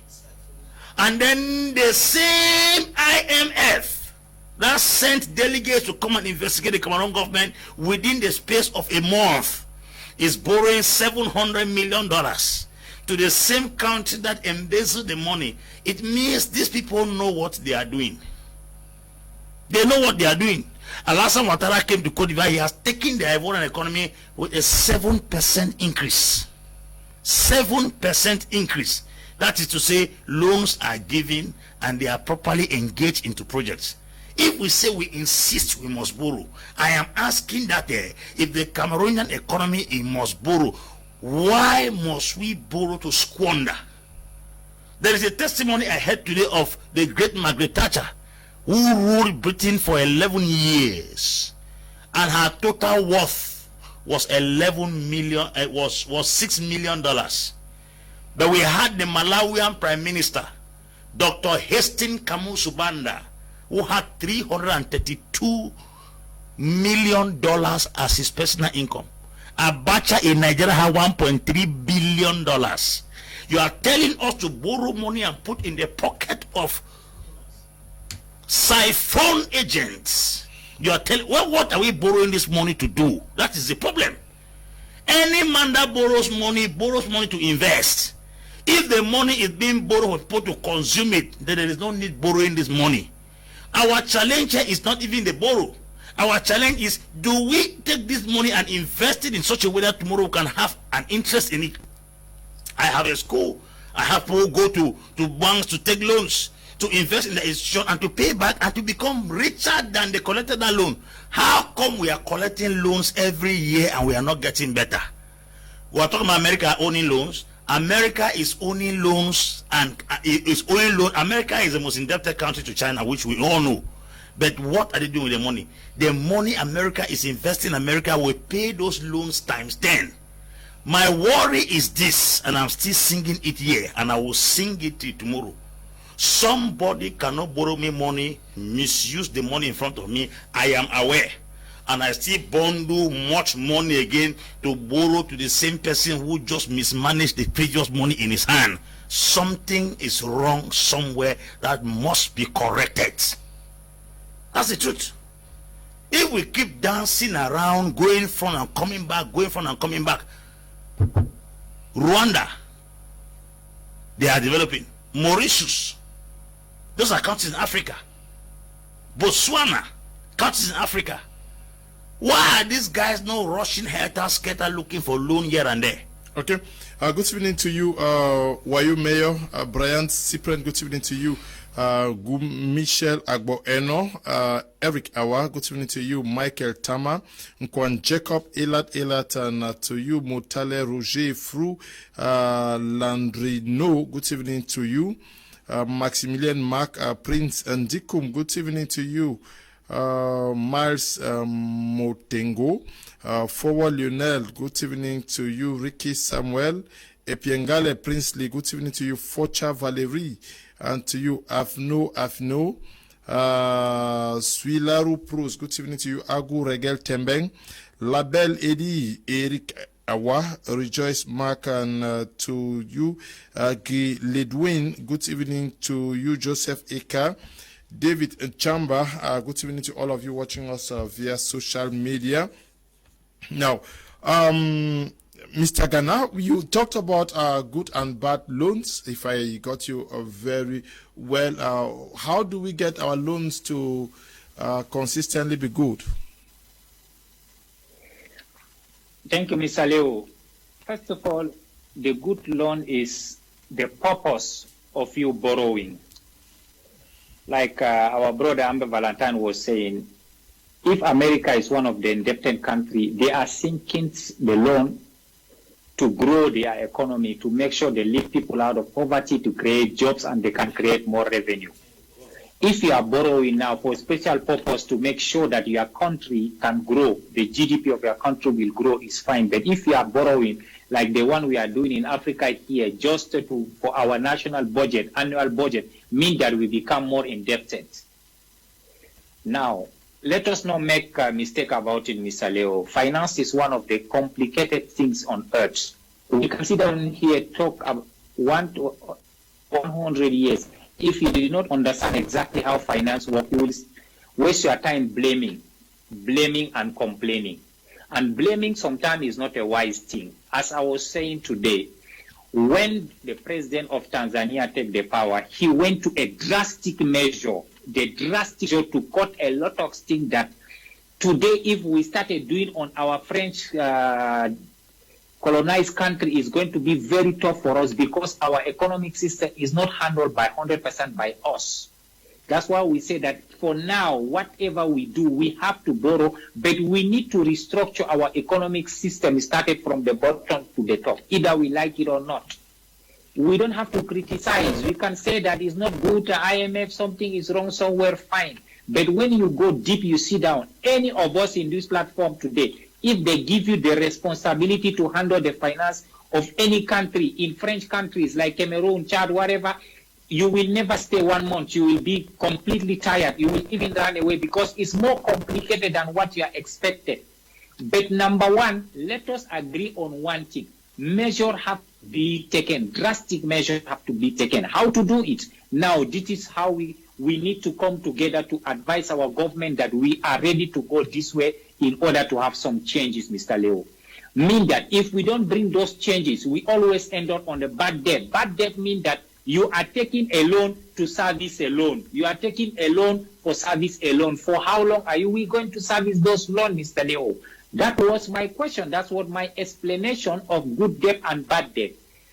And then the same IMF that sent delegates to come and investigate the Cameroon government within the space of a month is borrowing $700 million to the same country that embezzled the money. It means these people know what they are doing. They know what they are doing. Alassane Ouattara came to Cote d'Ivoire. He has taken the Ivorian economy with a 7% increase. 7% increase. That is to say, loans are given and they are properly engaged into projects. If we say we insist we must borrow, I am asking that if the Cameroonian economy must borrow, why must we borrow to squander? There is a testimony I heard today of the great Margaret Thatcher, who ruled Britain for 11 years, and her total worth was $6 million. But we had the Malawian Prime Minister, Dr. Hastings Kamusubanda, who had $332 million as his personal income. Abacha in Nigeria had $1.3 billion. You are telling us to borrow money and put in the pocket of siphon agents. You are telling, well, what are we borrowing this money to do? That is the problem. Any man that borrows money to invest. If the money is being borrowed for people to consume it, then there is no need borrowing this money. Our challenge here is not even the borrow. Our challenge is, do we take this money and invest it in such a way that tomorrow we can have an interest in it? I have a school. I have people go to banks to take loans, to invest in the institution and to pay back and to become richer than they collected that loan. How come we are collecting loans every year and we are not getting better? We are talking about America owning loans. America is owning loans and is owning loan. America is the most indebted country to China, which we all know. But what are they doing with the money? The money America is investing in America will pay those loans times 10. My worry is this, and I'm still singing it here, and I will sing it tomorrow. Somebody cannot borrow me money, misuse the money in front of me. I am aware. And I still bundle much money again to borrow to the same person who just mismanaged the previous money in his hand. Something is wrong somewhere that must be corrected. That's the truth. If we keep dancing around, going front and coming back, Rwanda, they are developing. Mauritius, those are countries in Africa. Botswana, countries in Africa. Why are these guys not rushing helter-skelter looking for loan here and there? Okay. Good evening to you, Wayo Mayor, Brian Cyprian, good evening to you. Michel Agbo Eno, Eric Awa, good evening to you. Michael Tama, Nkwan Jacob, Elat, and to you. Motale Roger Fru, Landrino, good evening to you. Maximilian Mark, Prince Ndikum, good evening to you. Miles Motengo, Forward Lionel, good evening to you. Ricky Samuel, Epiengale Princely, good evening to you. Focha Valerie, and to you. Afno, Swilaru Pros, good evening to you. Agu Regel Tembeng, Label Eddie, Eric Awa, Rejoice Mark, and to you. Guy Ledwin, good evening to you. Joseph Eka, David Chamba, good evening to all of you watching us via social media. Now, Mr. Ghana, you talked about good and bad loans, if I got you very well. How do we get our loans to consistently be good? Thank you, Mr. Leo. First of all, the good loan is the purpose of you borrowing. Like our brother Amber Valentine was saying, if America is one of the indebted countries, they are sinking the loan to grow their economy, to make sure they lift people out of poverty, to create jobs, and they can create more revenue. If you are borrowing now for a special purpose to make sure that your country can grow, the GDP of your country will grow, is fine. But if you are borrowing like the one we are doing in Africa here, just for our national budget, annual budget, mean that we become more indebted. Now, let us not make a mistake about it, Mr. Leo. Finance is one of the complicated things on earth. We can sit down here talk about 100 years. If you do not understand exactly how finance works, you will waste your time blaming and complaining. And blaming sometimes is not a wise thing. As I was saying today, when the president of Tanzania took the power, he went to a drastic measure, to cut a lot of things that today, if we started doing on our French colonized country, is going to be very tough for us because our economic system is not handled by 100% by us. That's why we say that for now, whatever we do, we have to borrow, but we need to restructure our economic system, started from the bottom to the top, either we like it or not. We don't have to criticize. We can say that it's not good, IMF, something is wrong somewhere, fine. But when you go deep, you sit down, any of us in this platform today, if they give you the responsibility to handle the finance of any country, in French countries like Cameroon, Chad, whatever, you will never stay 1 month. You will be completely tired. You will even run away because it's more complicated than what you are expected. But number one, let us agree on one thing. Measures have to be taken. Drastic measures have to be taken. How to do it? Now, this is how we need to come together to advise our government that we are ready to go this way in order to have some changes, Mr. Leo. Mean that if we don't bring those changes, we always end up on the bad debt. Bad debt means that you are taking a loan to service a loan. You are taking a loan for service a loan. For how long are we going to service those loans, Mr. Leo? That was my question. That's what my explanation of good debt and bad debt.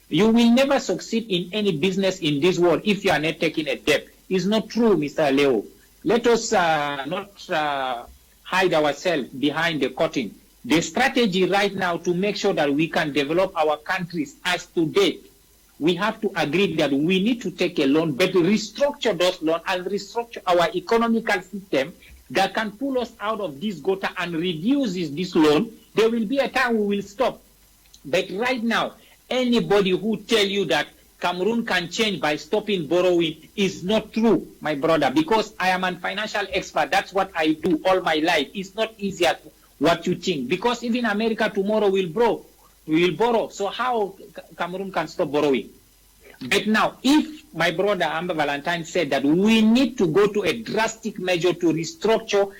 You will never succeed in any business in this world if you are not taking a debt. It's not true, Mr. Leo. Let us not hide ourselves behind the curtain. The strategy right now to make sure that we can develop our countries as today, we have to agree that we need to take a loan, but restructure those loans and restructure our economical system that can pull us out of this gutter and reduce this loan. There will be a time we will stop. But right now, anybody who tell you that Cameroon can change by stopping borrowing is not true, my brother, because I am a financial expert. That's what I do all my life. It's not easy as what you think, because even America tomorrow will borrow. So how Cameroon can stop borrowing? But now, if my brother Amber Valentine said that we need to go to a drastic measure to restructure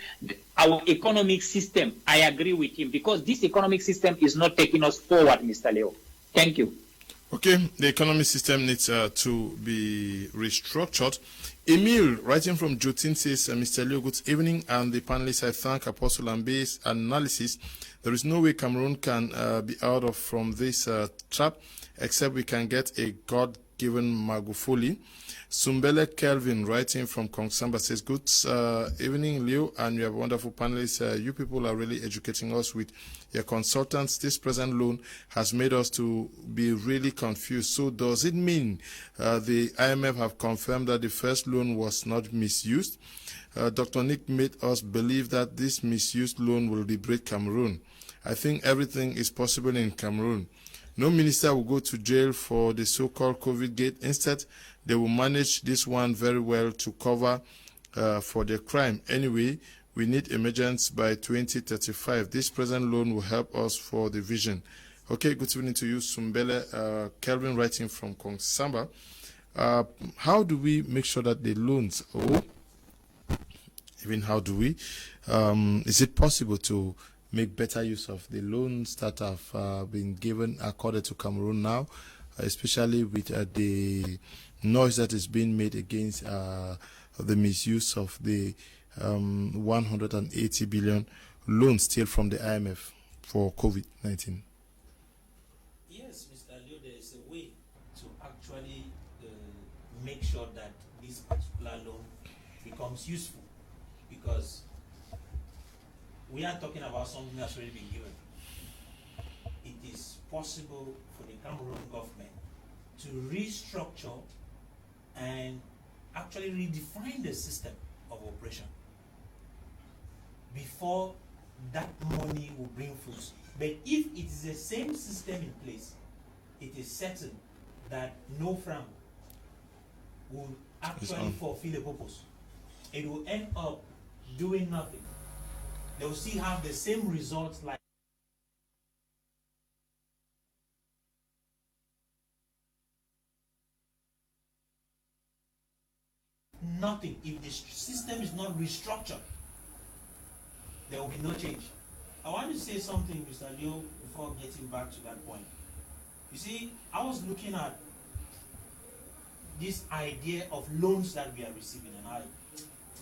our economic system, I agree with him, because this economic system is not taking us forward, Mr. Leo. Thank you. Okay, the economic system needs to be restructured. Emil, writing from Jotin, says, Mr. Leo, good evening, and the panelists, I thank Apostle and base analysis. There is no way Cameroon can be out from this trap, except we can get a God-given Magufuli. Sumbele Kelvin, writing from Kongsamba, says, good evening, Leo, and you have wonderful panelists. You people are really educating us with your consultants. This present loan has made us to be really confused. So does it mean the IMF have confirmed that the first loan was not misused? Dr. Nick made us believe that this misused loan will liberate Cameroon. I think everything is possible in Cameroon. No minister will go to jail for the so-called COVID gate. Instead, they will manage this one very well to cover for their crime. Anyway, we need emergence by 2035. This present loan will help us for the vision. Okay, good evening to you, Sumbele Kelvin, writing from Kongsamba. How do we make sure that the loans, even how do we, is it possible to make better use of the loans that have been given according to Cameroon now, especially with the noise that is being made against the misuse of the 180 billion loan still from the IMF for COVID-19? Yes, Mr. Leo, there is a way to actually make sure that this particular loan becomes useful, because we are talking about something that's already been given. It is possible for the Cameroon government to restructure and actually redefine the system of operation before that money will bring fruits. But if it is the same system in place, it is certain that no franc will actually fulfill the purpose. It will end up doing nothing. They will still have the same results like nothing. If the system is not restructured, there will be no change. I want to say something, Mr. Leo, before getting back to that point. You see, I was looking at this idea of loans that we are receiving, and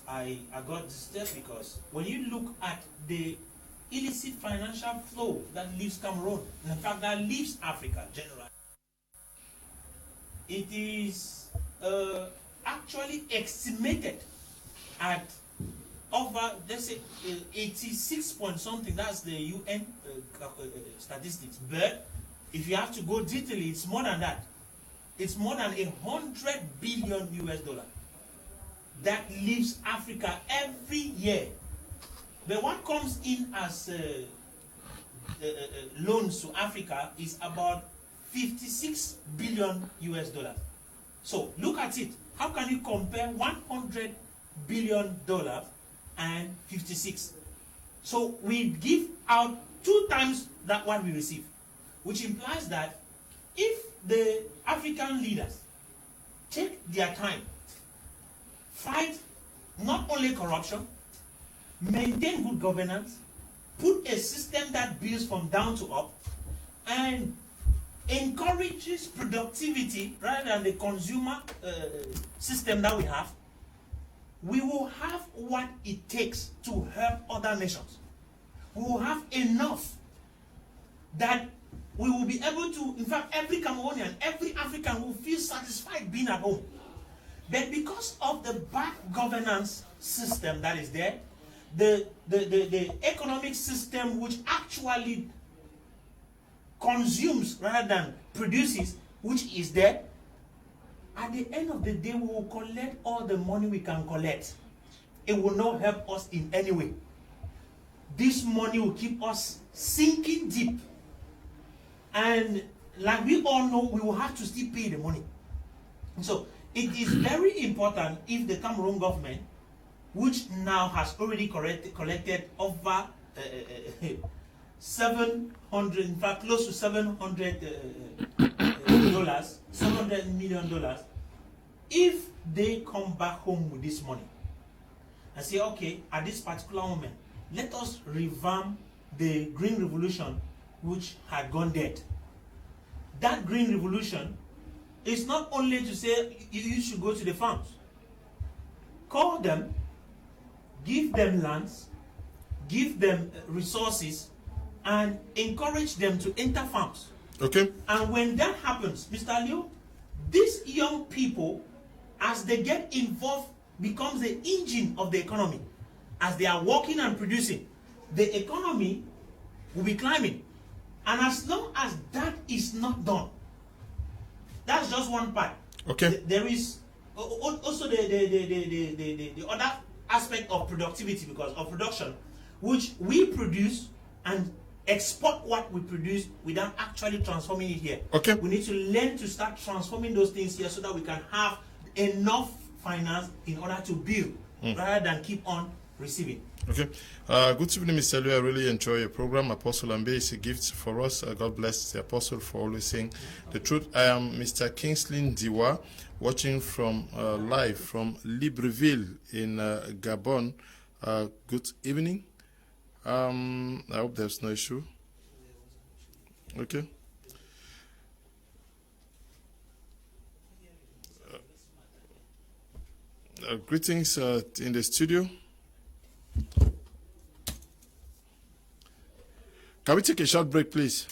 I got disturbed because when you look at the illicit financial flow that leaves Cameroon, and in fact that leaves Africa generally, it is actually estimated at over, let's say, 86 point something. That's the UN statistics. But if you have to go detailedly, it's more than that. It's more than $100 billion that leaves Africa every year. But what comes in as loans to Africa is about $56 billion. So look at it. How can you compare $100 billion and 56? So we give out 2 times that what we receive, which implies that if the African leaders take their time, fight not only corruption, maintain good governance, put a system that builds from down to up, and encourages productivity rather than the consumer system that we have, we will have what it takes to help other nations. We will have enough that we will be able to, in fact, every Cameroonian, every African will feel satisfied being at home. But because of the bad governance system that is there, the economic system which actually consumes rather than produces, which is there, at the end of the day, we will collect all the money we can collect. It will not help us in any way. This money will keep us sinking deep. And like we all know, we will have to still pay the money. So it is very important if the Cameroon government, which now has already collected over 700, in fact close to $700 million, if they come back home with this money and say, okay, at this particular moment, let us revamp the Green Revolution which had gone dead. That Green Revolution is not only to say you should go to the farms. Call them, give them lands, give them resources, and encourage them to enter farms. Okay. And when that happens, Mr. Leo, these young people, as they get involved, becomes the engine of the economy. As they are working and producing, the economy will be climbing. And as long as that is not done, that's just one part. Okay. There is also the other aspect of productivity, because of production, which we produce and export what we produce without actually transforming it here. Okay. We need to learn to start transforming those things here so that we can have enough finance in order to build rather than keep on receiving. Okay. Good evening, Mr. Leo. I really enjoy your program. Apostle Ambe is a gift for us. God bless the apostle for always saying the truth. I am Mr. Kingsley Diwa, watching from live from Libreville in Gabon. Good evening. I hope there's no issue. Okay. Greetings in the studio. Can we take a short break, please?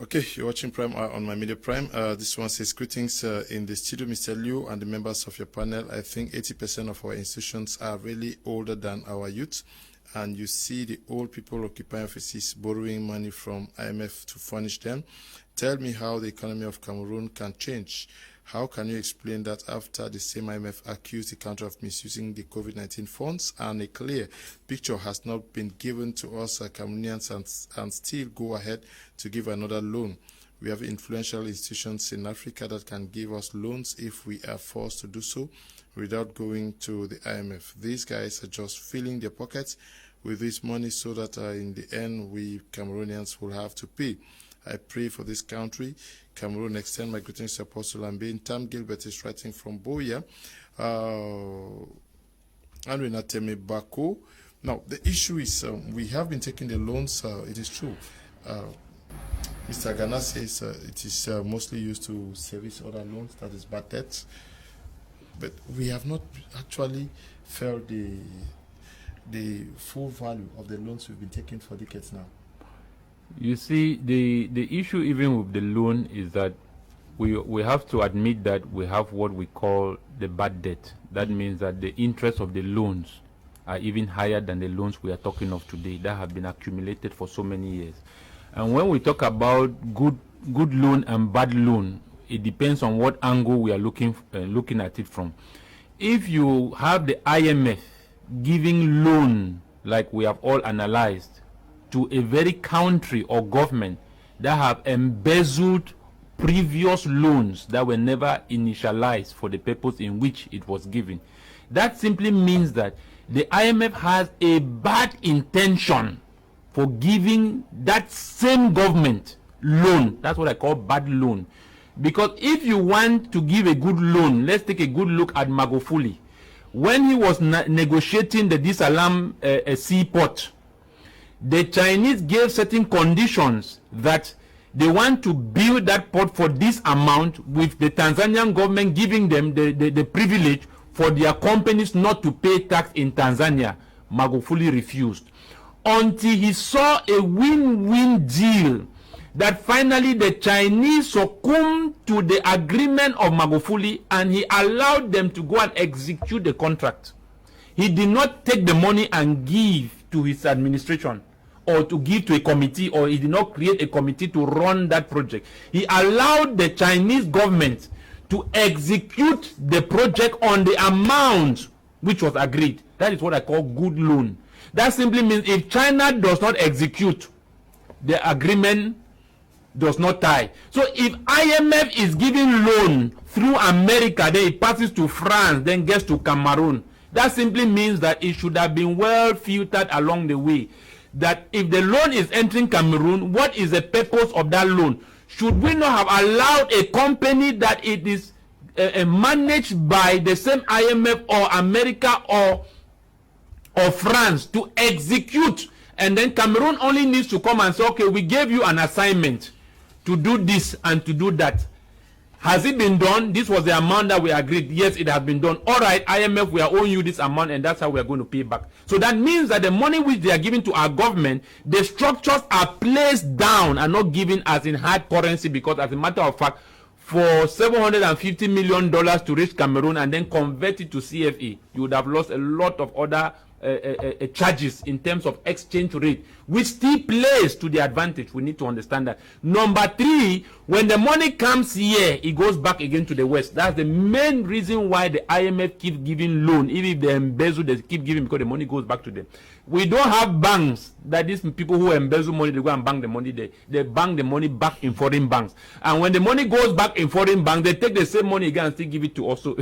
Okay, you're watching Prime on my media Prime. This one says, greetings in the studio, Mr. Liu and the members of your panel. I think 80% of our institutions are really older than our youth. And you see the old people occupying offices borrowing money from IMF to furnish them. Tell me how the economy of Cameroon can change. How can you explain that after the same IMF accused the country of misusing the COVID-19 funds and a clear picture has not been given to us Cameroonians and still go ahead to give another loan? We have influential institutions in Africa that can give us loans if we are forced to do so without going to the IMF. These guys are just filling their pockets with this money so that in the end we Cameroonians will have to pay. I pray for this country. Cameroon, extend my greetings to Apostle Ambe. Tam Gilbert is writing from Boya. Andrew Nateme Bako. Now, the issue is we have been taking the loans. It is true. Mr. Ghana says it is mostly used to service other loans, that is bad debts. But we have not actually felt the full value of the loans we've been taking for decades now. You see, the issue even with the loan is that we have to admit that we have what we call the bad debt. That means that the interest of the loans are even higher than the loans we are talking of today that have been accumulated for so many years. And when we talk about good loan and bad loan, it depends on what angle we are looking at it from. If you have the IMF giving loan, like we have all analyzed, to a very country or government that have embezzled previous loans that were never initialized for the purpose in which it was given, that simply means that the IMF has a bad intention for giving that same government loan. That's what I call bad loan. Because if you want to give a good loan, let's take a good look at Magufuli. When he was negotiating the Disalam seaport, the Chinese gave certain conditions that they want to build that port for this amount, with the Tanzanian government giving them the privilege for their companies not to pay tax in Tanzania. Magufuli refused until he saw a win-win deal that finally the Chinese succumbed to the agreement of Magufuli and he allowed them to go and execute the contract. He did not take the money and give to his administration or to give to a committee, or he did not create a committee to run that project. He allowed the Chinese government to execute the project on the amount which was agreed. That is what I call good loan. That simply means if China does not execute, the agreement does not tie. So if IMF is giving loan through America, then it passes to France, then gets to Cameroon, that simply means that it should have been well filtered along the way. That if the loan is entering Cameroon, what is the purpose of that loan? Should we not have allowed a company that it is managed by the same IMF or America or France to execute, and then Cameroon only needs to come and say, okay, we gave you an assignment to do this and to do that. Has it been done? This was the amount that we agreed. Yes, it has been done. All right, IMF, we are owing you this amount, and that's how we are going to pay back. So that means that the money which they are giving to our government, the structures are placed down and not given as in hard currency, because as a matter of fact, for $750 million to reach Cameroon and then convert it to CFA, you would have lost a lot of other charges in terms of exchange rate, which still plays to the advantage. We need to understand that. Number three, when the money comes here, it goes back again to the West. That's the main reason why the IMF keeps giving loan. Even if they embezzle, they keep giving, because the money goes back to them. We don't have banks that these people who embezzle money, they go and bank the money. They bank the money back in foreign banks. And when the money goes back in foreign banks, they take the same money again and still give it to us. So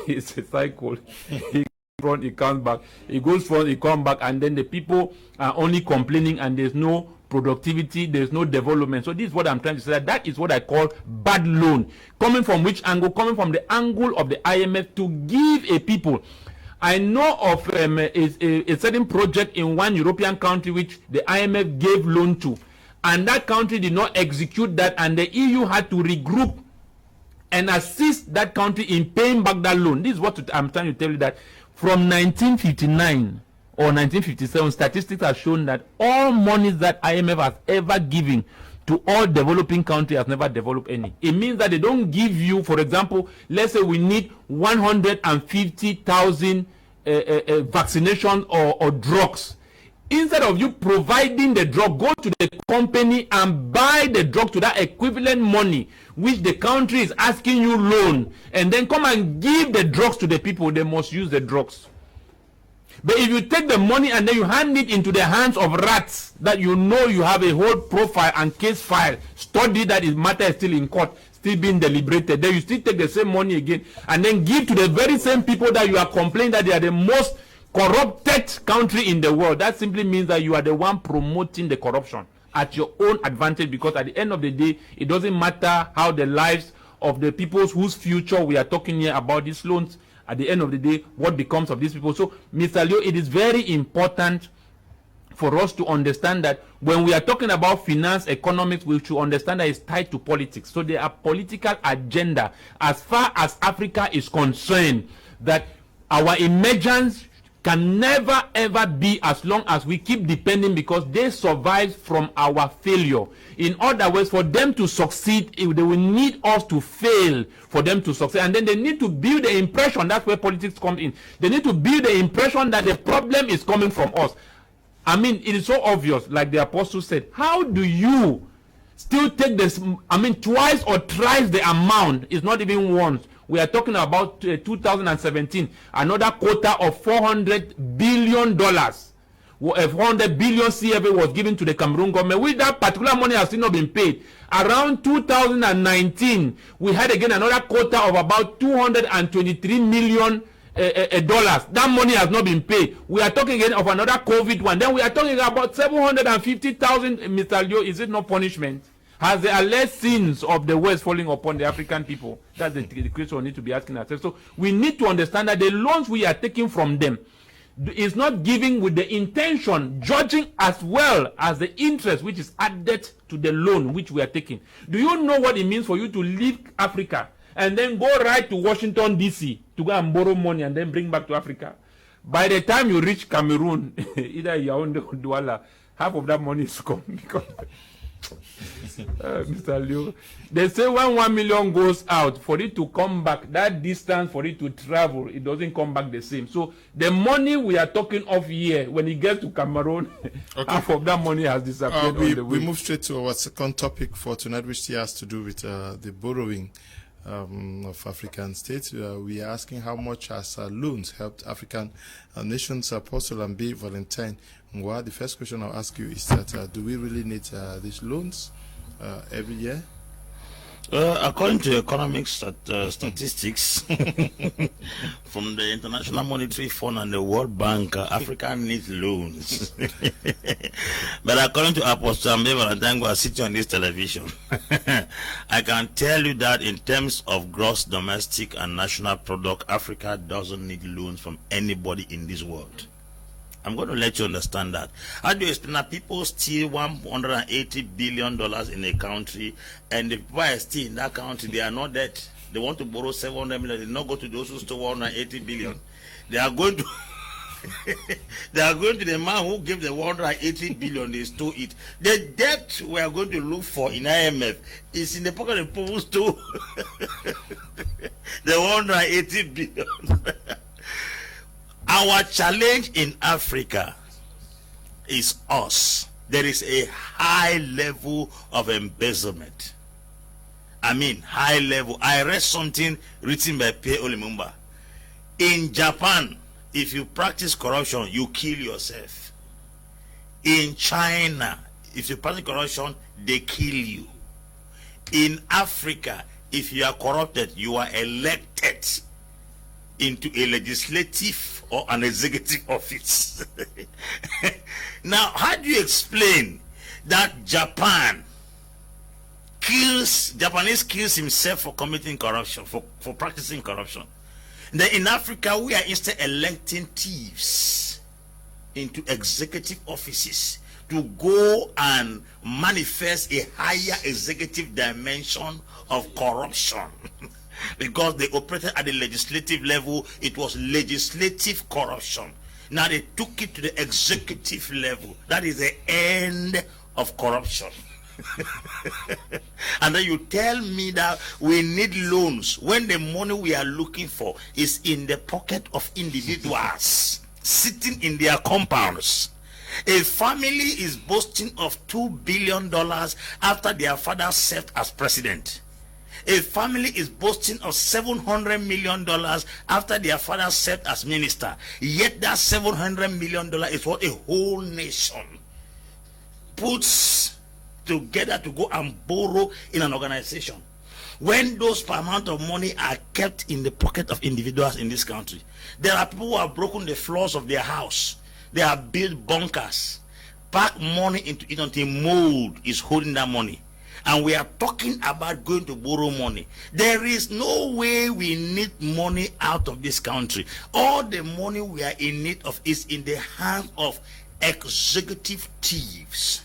it's a cycle. Front, it comes back, it goes front, it comes back, and then the people are only complaining, and there's no productivity, there's no development. So this is what I'm trying to say. That is what I call bad loan. Coming from which angle? Coming from the angle of the IMF to give a people. I know of a certain project in one European country which the IMF gave loan to, and that country did not execute that, and the EU had to regroup and assist that country in paying back that loan. This is what I'm trying to tell you, that from 1959 or 1957, statistics have shown that all monies that IMF has ever given to all developing countries has never developed any. It means that they don't give you, for example, let's say we need 150,000 vaccination or drugs. Instead of you providing the drug, go to the company and buy the drug to that equivalent money which the country is asking you loan, and then come and give the drugs to the people. They must use the drugs. But if you take the money and then you hand it into the hands of rats that you know you have a whole profile and case file, study that his matter is still in court, still being deliberated, then you still take the same money again and then give to the very same people that you are complaining that they are the most corrupted country in the world. That simply means that you are the one promoting the corruption at your own advantage, because at the end of the day, it doesn't matter how the lives of the people whose future we are talking here about these loans, at the end of the day, what becomes of these people. So, Mr. Leo, it is very important for us to understand that when we are talking about finance, economics, we should understand that it's tied to politics. So there are political agenda as far as Africa is concerned, that our emergence can never ever be as long as we keep depending, because they survive from our failure. In other words, for them to succeed, they will need us to fail for them to succeed. And then they need to build the impression, that's where politics come in. They need to build the impression that the problem is coming from us. I mean, it is so obvious, like the apostle said. How do you still take this, twice or thrice the amount? It's not even once. We are talking about 2017, another quota of $400 billion. 400 billion CFA was given to the Cameroon government, which that particular money has still not been paid. Around 2019, we had again another quota of about $223 million. That money has not been paid. We are talking again of another COVID one. Then we are talking about 750,000. Mr. Leo, is it not punishment? Has the alleged sins of the West falling upon the African people? That's the question we need to be asking ourselves. So we need to understand that the loans we are taking from them is not giving with the intention, judging as well as the interest which is added to the loan which we are taking. Do you know what it means for you to leave Africa and then go right to Washington, D.C. to go and borrow money and then bring back to Africa? By the time you reach Cameroon, either Yaoundé or Douala, half of that money is gone. Because Mr. Leo, they say when 1 million goes out, for it to come back, that distance for it to travel, it doesn't come back the same. So the money we are talking of here, when it gets to Cameroon, okay, half of that money has disappeared on the way. We move straight to our second topic for tonight, which has to do with the borrowing of African states. We are asking how much has loans helped African nations. Apostle and B. Valentine Ngwa, the first question I'll ask you is that do we really need these loans every year? According to economic statistics from the International Monetary Fund and the World Bank, Africa needs loans. But according to Apostle and B. Valentine Ngwa, sitting on this television, I can tell you that in terms of gross domestic and national product, Africa doesn't need loans from anybody in this world. I'm going to let you understand that. How do you explain that people steal $180 billion in a country, and the people are still in that country, they are not dead. They want to borrow 700 million. They not go to those who stole 180 billion. They are going to they are going to the man who gave the 180 billion, they stole it. The debt we are going to look for in IMF is in the pocket of people who stole the 180 billion. Our challenge in Africa is us. There is a high level of embezzlement. I mean, high level. I read something written by P. Olimumba. In Japan, if you practice corruption, you kill yourself. In China, if you practice corruption, they kill you. In Africa, if you are corrupted, you are elected into a legislative or an executive office. Now, how do you explain that Japanese kills himself for committing corruption, for practicing corruption? Then in Africa, we are instead electing thieves into executive offices to go and manifest a higher executive dimension of corruption. Because they operated at the legislative level, it was legislative corruption. Now they took it to the executive level. That is the end of corruption. And then you tell me that we need loans when the money we are looking for is in the pocket of individuals sitting in their compounds. A family is boasting of $2 billion after their father served as president. A family is boasting of $700 million after their father served as minister. Yet that $700 million is what a whole nation puts together to go and borrow in an organization. When those amount of money are kept in the pocket of individuals in this country, there are people who have broken the floors of their house. They have built bunkers, pack money into it until mold is holding that money. And we are talking about going to borrow money. There is no way we need money out of this country. All the money we are in need of is in the hands of executive thieves,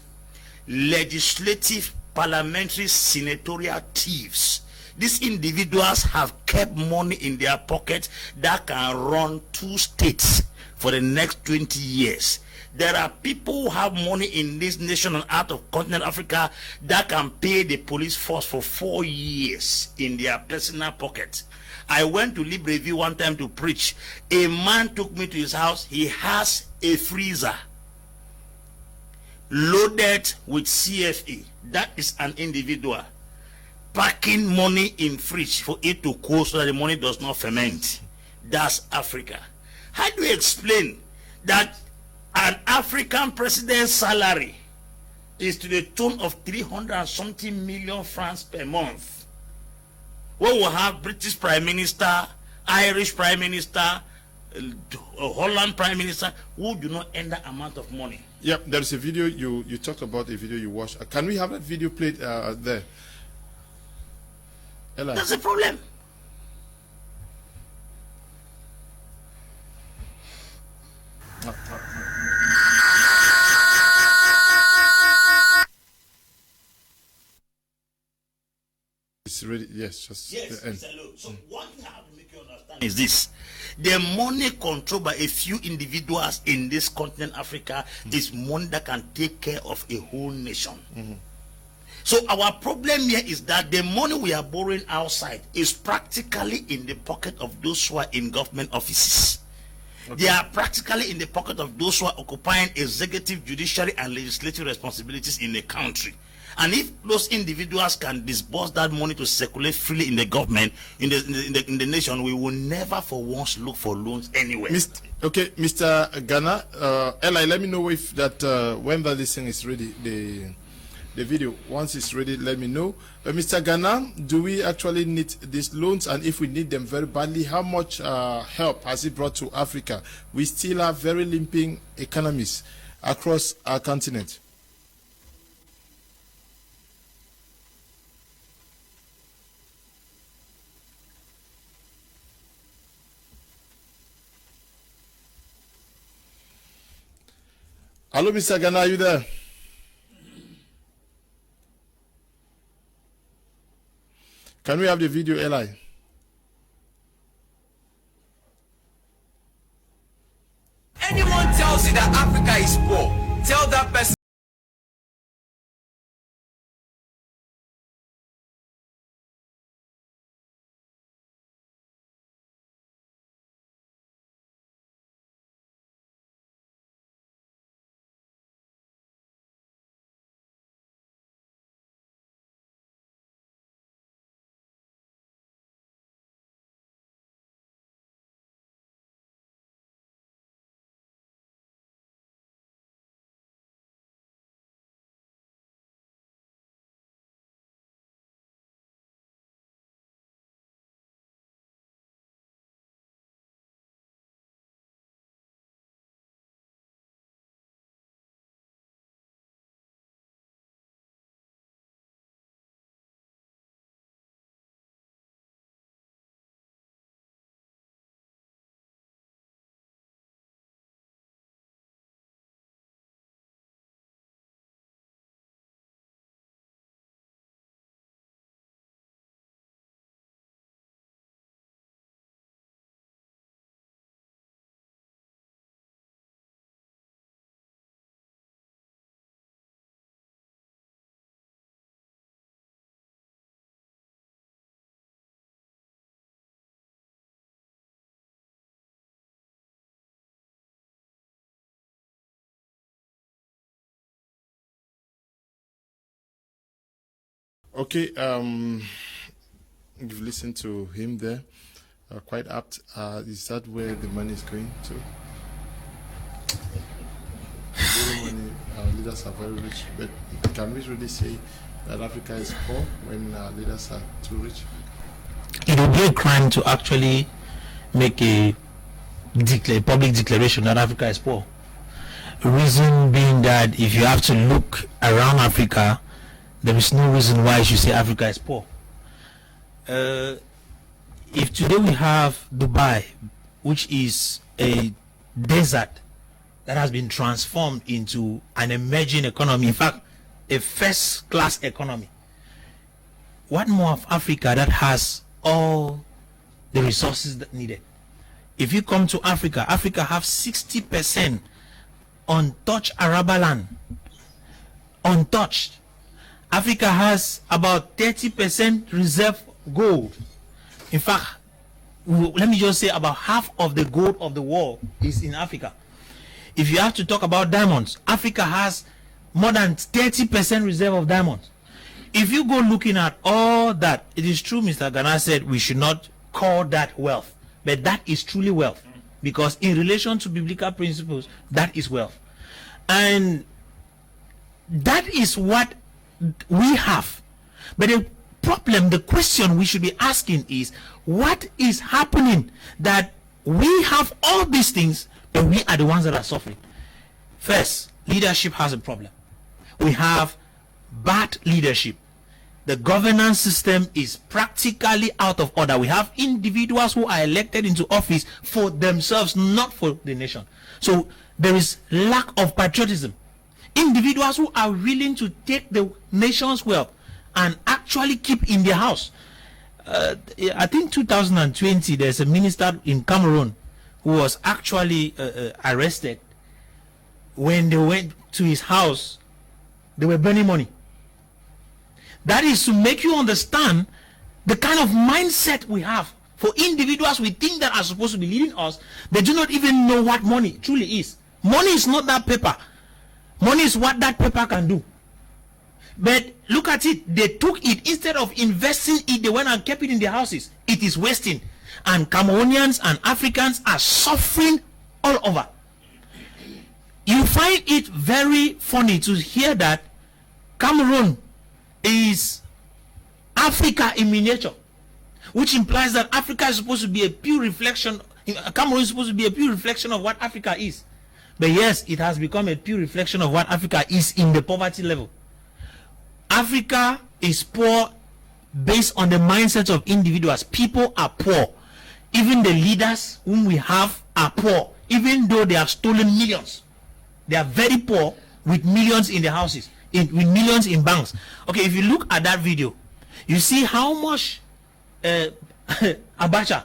legislative, parliamentary, senatorial thieves. These individuals have kept money in their pockets that can run 2 states for the next 20 years. There are people who have money in this nation and out of continent Africa that can pay the police force for 4 years in their personal pockets. I went to Libreville one time to preach. A man took me to his house. He has a freezer loaded with CFA. That is an individual packing money in fridge for it to cool so that the money does not ferment. That's Africa. How do you explain that an African president's salary is to the tune of 300 and something million francs per month? We will have British Prime Minister, Irish Prime Minister, Holland Prime Minister who do not earn that amount of money. Yep, there is a video you talked about, a video you watched. Can we have that video played there? Ella. That's the problem. It's ready. Yes, just yes, the end. So one thing I have to make you understand is this: the money controlled by a few individuals in this continent, Africa, is money that can take care of a whole nation. So our problem here is that the money we are borrowing outside is practically in the pocket of those who are in government offices. They are practically in the pocket of those who are occupying executive, judiciary, and legislative responsibilities in the country. And if those individuals can disburse that money to circulate freely in the government, in the nation, we will never for once look for loans anywhere. Okay, Mr. Ghana, Eli, let me know if that when that this thing is ready, the video. Once it's ready, let me know. Mr. Ghana, do we actually need these loans? And if we need them very badly, how much help has it brought to Africa? We still have very limping economies across our continent. Hello, Mr. Ghana, are you there? Can we have the video, Eli? Anyone tells you that Africa is poor, tell that person Okay, you've listened to him there, quite apt. Is that where the money is going to? Money, leaders are very rich, but can we really say that Africa is poor when leaders are too rich? It would be a crime to actually make a public declaration that Africa is poor. Reason being that if you have to look around Africa, there is no reason why you should say Africa is poor. If today we have Dubai, which is a desert that has been transformed into an emerging economy, in fact, a first-class economy, what more of Africa that has all the resources that needed? If you come to Africa, Africa have 60% untouched arable land, untouched. Africa has about 30% reserve gold. In fact, let me just say about half of the gold of the world is in Africa. If you have to talk about diamonds, Africa has more than 30% reserve of diamonds. If you go looking at all that, it is true Mr. Ghana said we should not call that wealth, but that is truly wealth, because in relation to biblical principles, that is wealth. And that is what we have. But the problem, the question we should be asking is, what is happening that we have all these things, but we are the ones that are suffering? First, leadership has a problem. We have bad leadership. The governance system is practically out of order. We have individuals who are elected into office for themselves, not for the nation. So there is lack of patriotism. Individuals who are willing to take the nation's wealth and actually keep in their house. I think 2020, there's a minister in Cameroon who was actually arrested. When they went to his house, they were burning money. That is to make you understand the kind of mindset we have. For individuals we think that are supposed to be leading us, they do not even know what money truly is. Money is not that paper. Money is what that paper can do. But look at it. They took it, instead of investing it, they went and kept it in their houses. It is wasting. And Cameroonians and Africans are suffering all over. You find it very funny to hear that Cameroon is Africa in miniature, which implies that Africa is supposed to be a pure reflection, Cameroon is supposed to be a pure reflection of what Africa is. But yes, it has become a pure reflection of what Africa is in the poverty level. Africa is poor based on the mindset of individuals. People are poor. Even the leaders whom we have are poor, even though they have stolen millions. They are very poor with millions in their houses, with millions in banks. Okay, if you look at that video, you see how much Abacha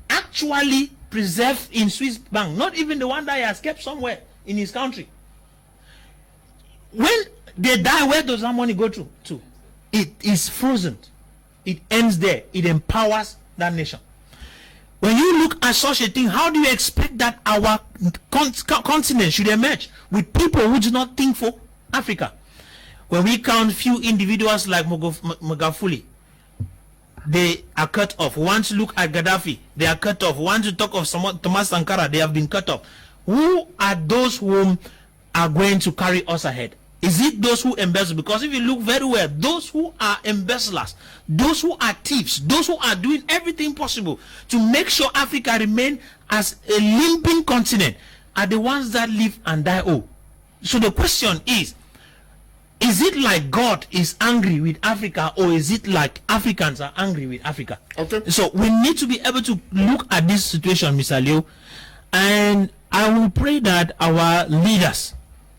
actually preserved in Swiss bank, not even the one that he has kept somewhere in his country. When they die, where does that money go to? It is frozen. It ends there. It empowers that nation. When you look at such a thing, how do you expect that our continent should emerge with people who do not think for Africa? When we count few individuals like Magafuli, they are cut off. Want to look at Gaddafi, they are cut off. Want to talk of Thomas Sankara, they have been cut off. Who are those whom are going to carry us ahead? Is it those who embezzle? Because if you look very well, those who are embezzlers, those who are thieves, those who are doing everything possible to make sure Africa remain as a limping continent are the ones that live and die old. So the question is it like God is angry with Africa, or is it like Africans are angry with Africa? Okay. So we need to be able to look at this situation, Mr. Leo, and I will pray that our leaders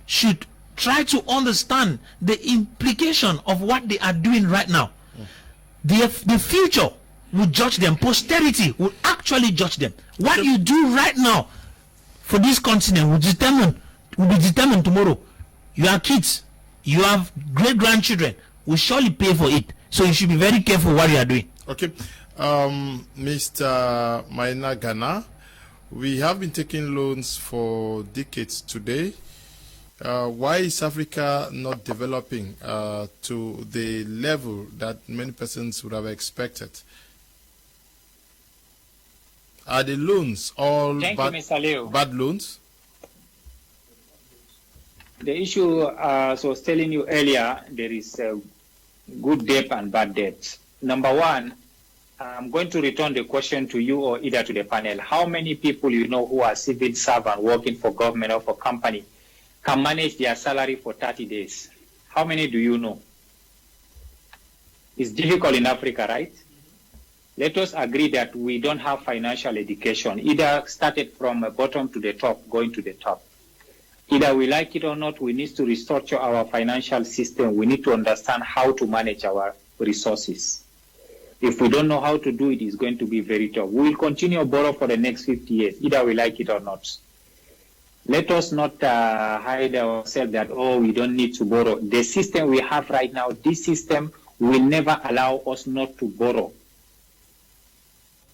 should try to understand the implication of what they are doing right now. The future will judge them. Posterity will actually judge them. What you do right now for this continent will be determined tomorrow. You have kids, you have great-grandchildren, will surely pay for it. So you should be very careful what you are doing. Okay. Mr. Maina Ghana, we have been taking loans for decades today. Why is Africa not developing to the level that many persons would have expected? Are the loans all bad loans? The issue, as I was telling you earlier, there is good debt and bad debt. Number one, I'm going to return the question to you or either to the panel. How many people you know who are civil servant working for government or for company can manage their salary for 30 days? How many do you know? It's difficult in Africa, right? Let us agree that we don't have financial education, either started from the bottom to the top, going to the top. Either we like it or not, we need to restructure our financial system. We need to understand how to manage our resources. If we don't know how to do it, it's going to be very tough. We will continue to borrow for the next 50 years, either we like it or not. Let us not hide ourselves that, oh, we don't need to borrow. The system we have right now, this system will never allow us not to borrow,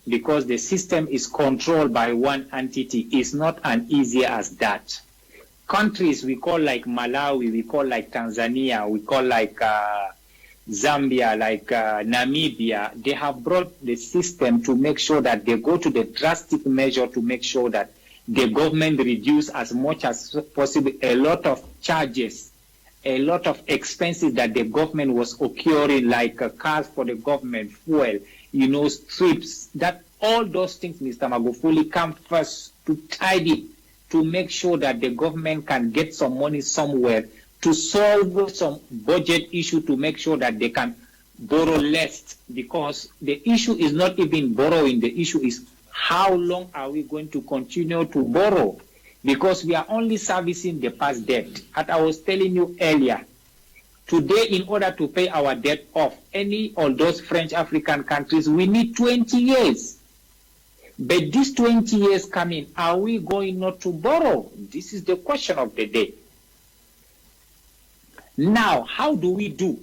because the system is controlled by one entity. It's not as easy as that. Countries we call like Malawi, we call like Tanzania, we call like Zambia, like Namibia, they have brought the system to make sure that they go to the drastic measure to make sure that the government reduce as much as possible a lot of charges, a lot of expenses that the government was occurring, like cars for the government, fuel, you know, strips, that all those things, Mr. Magufuli, come first to tidy, to make sure that the government can get some money somewhere to solve some budget issue, to make sure that they can borrow less, because the issue is not even borrowing, the issue is how long are we going to continue to borrow, because we are only servicing the past debt. As I was telling you earlier, today, in order to pay our debt off, any of those French African countries, we need 20 years. But these 20 years coming, are we going not to borrow? This is the question of the day. Now, how do we do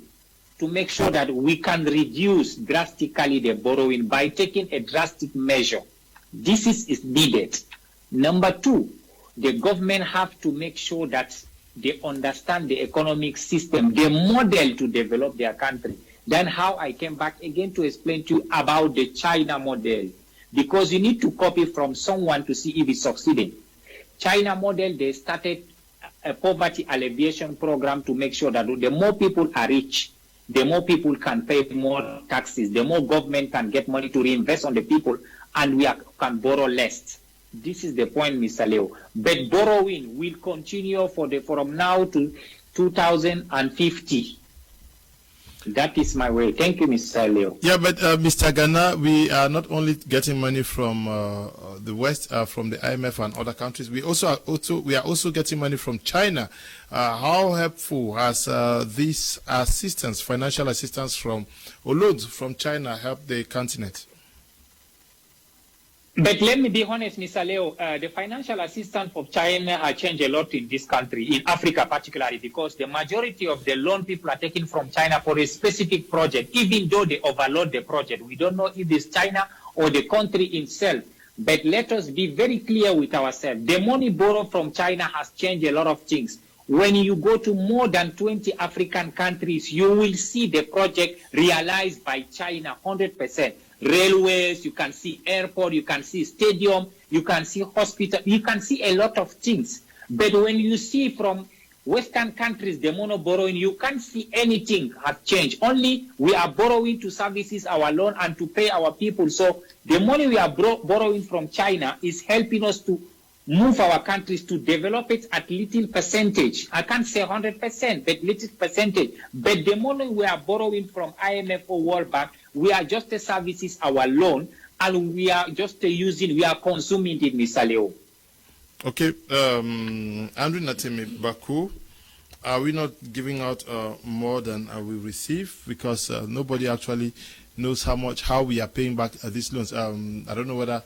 to make sure that we can reduce drastically the borrowing by taking a drastic measure? This is needed. Number two, the government have to make sure that they understand the economic system, the model to develop their country. Then how I came back again to explain to you about the China model, because you need to copy from someone to see if it's succeeding. China model, they started a poverty alleviation program to make sure that the more people are rich, the more people can pay more taxes, the more government can get money to reinvest on the people, and we can borrow less. This is the point, Mr. Leo. But borrowing will continue from now to 2050. That is my way. Thank you, Mr. Leo. Yeah, but Mr. Ghana, we are not only getting money from the West, from the IMF and other countries. We are also getting money from China. How helpful has this assistance, financial assistance from or loans from China, helped the continent? But let me be honest, Mr. Leo, the financial assistance of China has changed a lot in this country, in Africa particularly, because the majority of the loan people are taking from China for a specific project, even though they overload the project. We don't know if it's China or the country itself. But let us be very clear with ourselves. The money borrowed from China has changed a lot of things. When you go to more than 20 African countries, you will see the project realized by China 100%. Railways, you can see airport, you can see stadium, you can see hospital, you can see a lot of things. But when you see from Western countries, the money borrowing, you can't see anything has changed. Only we are borrowing to services our loan and to pay our people. So the money we are borrowing from China is helping us to move our countries to develop it at little percentage. I can't say 100%, but little percentage. But the money we are borrowing from IMF or World Bank, we are just services our loan, and we are just we are consuming it, Mr. Leo. Okay, Andrew Natemi Baku, are we not giving out more than we receive? Because nobody actually knows how we are paying back these loans. I don't know whether,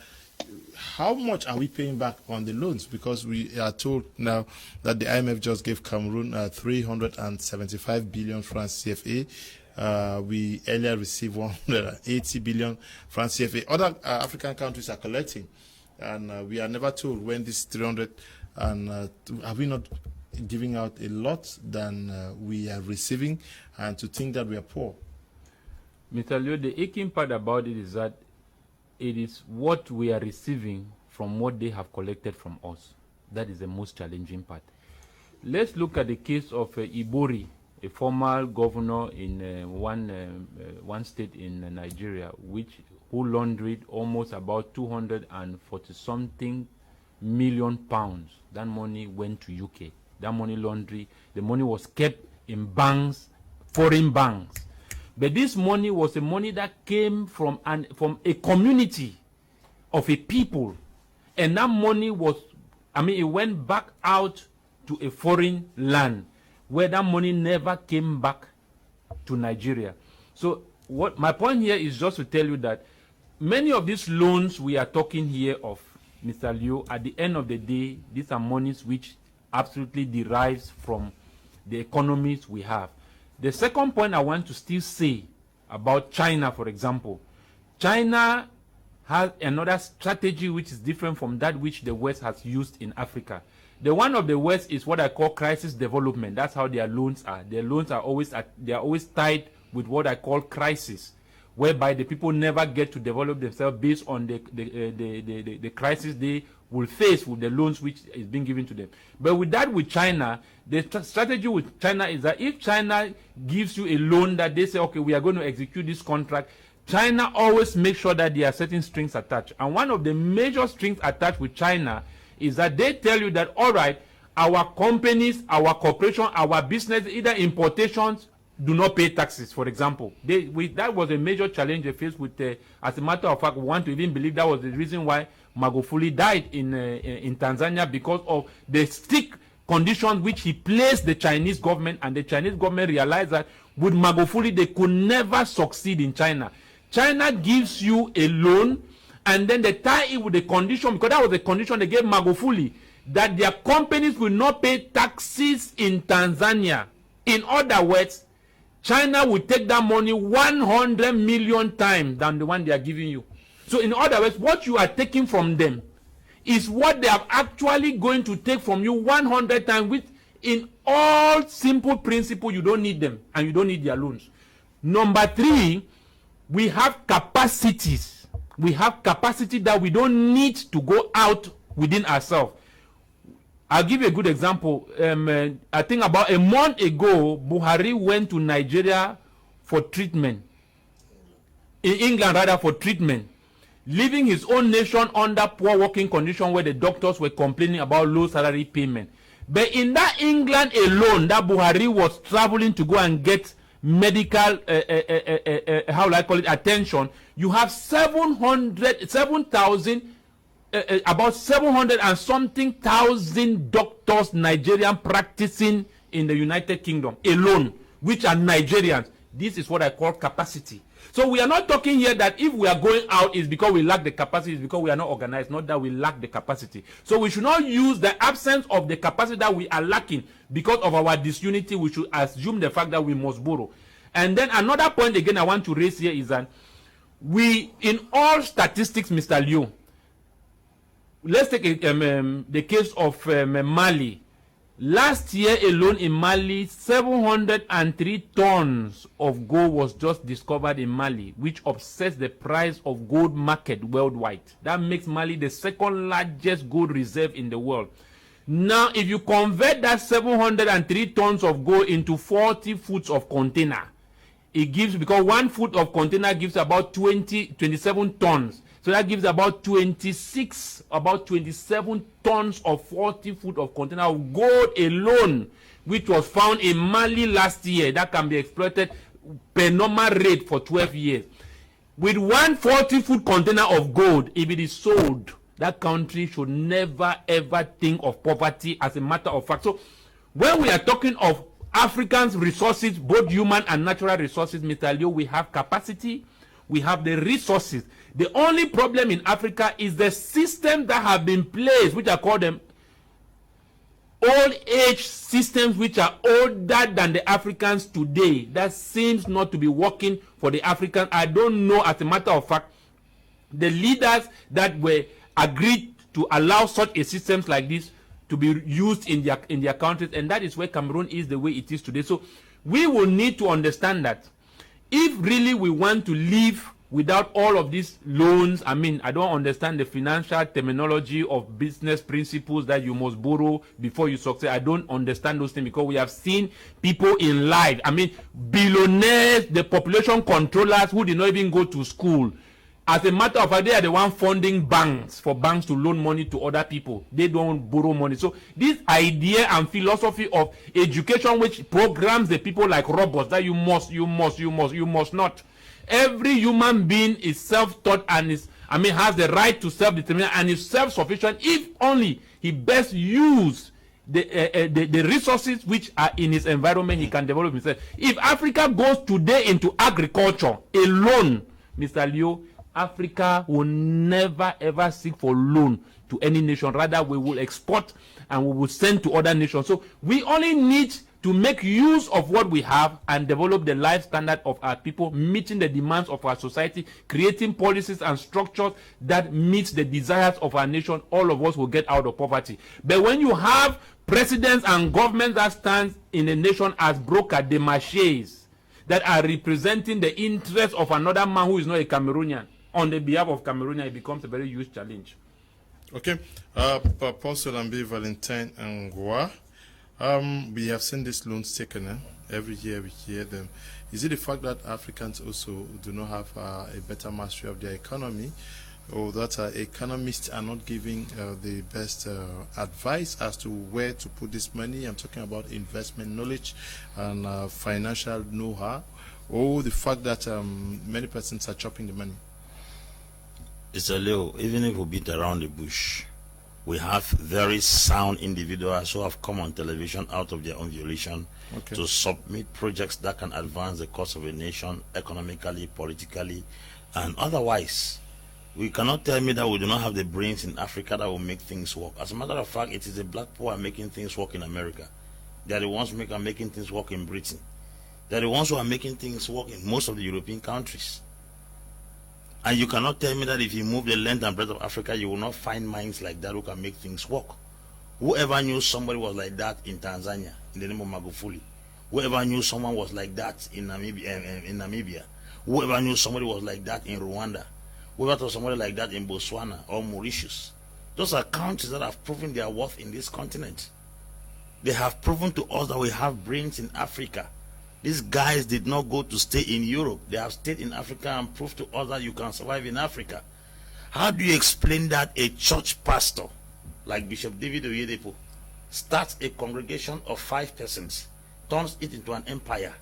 how much are we paying back on the loans? Because we are told now that the IMF just gave Cameroon 375 billion francs CFA. We earlier received 180 billion francs CFA. Other African countries are collecting, and we are never told when this 300 and have we not giving out a lot than we are receiving, and to think that we are poor. Mr. Leo, the aching part about it is that it is what we are receiving from what they have collected from us. That is the most challenging part. Let's look at the case of Ibori, a former governor in one state in Nigeria, who laundered almost about 240-something million pounds. That money went to UK. That money laundry, the money was kept in banks, foreign banks. But this money was a money that came from a community of a people. And that money was, it went back out to a foreign land where that money never came back to Nigeria. So what my point here is just to tell you that many of these loans we are talking here of, Mr. Leo, at the end of the day, these are monies which absolutely derives from the economies we have. The second point I want to still say about China, for example, China has another strategy which is different from that which the West has used in Africa. The one of the West is what I call crisis development. That's how their loans are. Their loans are always tied with what I call crisis, whereby the people never get to develop themselves based on the crisis they will face with the loans which is being given to them. But with China, the strategy with China is that if China gives you a loan that they say, okay, we are going to execute this contract, China always makes sure that there are certain strings attached. And one of the major strings attached with China is that they tell you that, all right, our companies, our corporation, our business, either importations, do not pay taxes, for example. That was a major challenge they faced with, as a matter of fact, we want to even believe that was the reason why Magufuli died in Tanzania, because of the strict conditions which he placed the Chinese government, and the Chinese government realized that with Magufuli they could never succeed in China. China gives you a loan, and then they tie it with the condition, because that was the condition they gave Magufuli, that their companies will not pay taxes in Tanzania. In other words, China will take that money 100 million times than the one they are giving you. So in other words, what you are taking from them is what they are actually going to take from you 100 times, which in all simple principle, you don't need them and you don't need their loans. Number 3, we have capacities. We have capacity that we don't need to go out within ourselves. I'll give you a good example. I think about a month ago, Buhari went to Nigeria for treatment. In England, rather, for treatment. Leaving his own nation under poor working conditions where the doctors were complaining about low salary payment. But in that England alone, that Buhari was traveling to go and get medical, how will I call it, attention, you have 7,000 about 700 and something thousand doctors, Nigerian, practicing in the United Kingdom alone, which are Nigerians. This is what I call capacity. So we are not talking here that if we are going out is because we lack the capacity, it's because we are not organized, not that we lack the capacity. So we should not use the absence of the capacity that we are lacking because of our disunity. We should assume the fact that we must borrow. And then another point again I want to raise here is that we, in all statistics, Mr. Liu, let's take the case of Mali. Last year alone in Mali, 703 tons of gold was just discovered in Mali, which upsets the price of gold market worldwide. That makes Mali the second largest gold reserve in the world. Now, if you convert that 703 tons of gold into 40 foot of container, it gives, because 1 foot of container gives about 27 tons. So that gives about 27 tons of 40 foot of container of gold alone, which was found in Mali last year. That can be exploited per normal rate for 12 years. With 1 40 foot container of gold, if it is sold, that country should never ever think of poverty, as a matter of fact. So when we are talking of Africans' resources, both human and natural resources, Mr. Leo, we have capacity, we have the resources. The only problem in Africa is the system that have been placed, which are called them old age systems, which are older than the Africans today. That seems not to be working for the Africans. I don't know, as a matter of fact, the leaders that were agreed to allow such a systems like this to be used in their countries, and that is where Cameroon is the way it is today. So we will need to understand that if really we want to live without all of these loans, I mean, I don't understand the financial terminology of business principles that you must borrow before you succeed. I don't understand those things, because we have seen people in life, I mean, billionaires, the population controllers who did not even go to school. As a matter of fact, they are the one funding banks for banks to loan money to other people. They don't borrow money. So this idea and philosophy of education, which programs the people like robots, that you must not. Every human being is self-taught and has the right to self-determination and is self-sufficient if only he best use the resources which are in his environment. He can develop himself. If Africa goes today into agriculture alone, Mr. Leo, Africa will never ever seek for loan to any nation. Rather, we will export and we will send to other nations. So we only need to make use of what we have and develop the life standard of our people, meeting the demands of our society, creating policies and structures that meet the desires of our nation. All of us will get out of poverty. But when you have presidents and governments that stand in a nation as broker de marchés, that are representing the interests of another man who is not a Cameroonian, on the behalf of Cameroon, it becomes a very huge challenge. Okay. Paul Solambi, Valentine Angwa. We have seen these loans taken every year. Then, is it the fact that Africans also do not have a better mastery of their economy, or that economists are not giving the best advice as to where to put this money? I'm talking about investment knowledge and financial know-how, or the fact that many persons are chopping the money? It's a little, even if we beat around the bush, we have very sound individuals who have come on television out of their own volition to submit projects that can advance the cause of a nation economically, politically, and otherwise. We cannot tell me that we do not have the brains in Africa that will make things work. As a matter of fact, it is the black people who are making things work in America. They are the ones who are making things work in Britain. They are the ones who are making things work in most of the European countries. And you cannot tell me that if you move the length and breadth of Africa, you will not find minds like that who can make things work. Whoever knew somebody was like that in Tanzania, in the name of Magufuli. Whoever knew someone was like that in Namibia. Whoever knew somebody was like that in Rwanda. Whoever saw somebody like that in Botswana or Mauritius. Those are countries that have proven their worth in this continent. They have proven to us that we have brains in Africa. These guys did not go to stay in Europe. They have stayed in Africa and proved to us that you can survive in Africa. How do you explain that a church pastor like Bishop David Oyedepo starts a congregation of 5 persons, turns it into an empire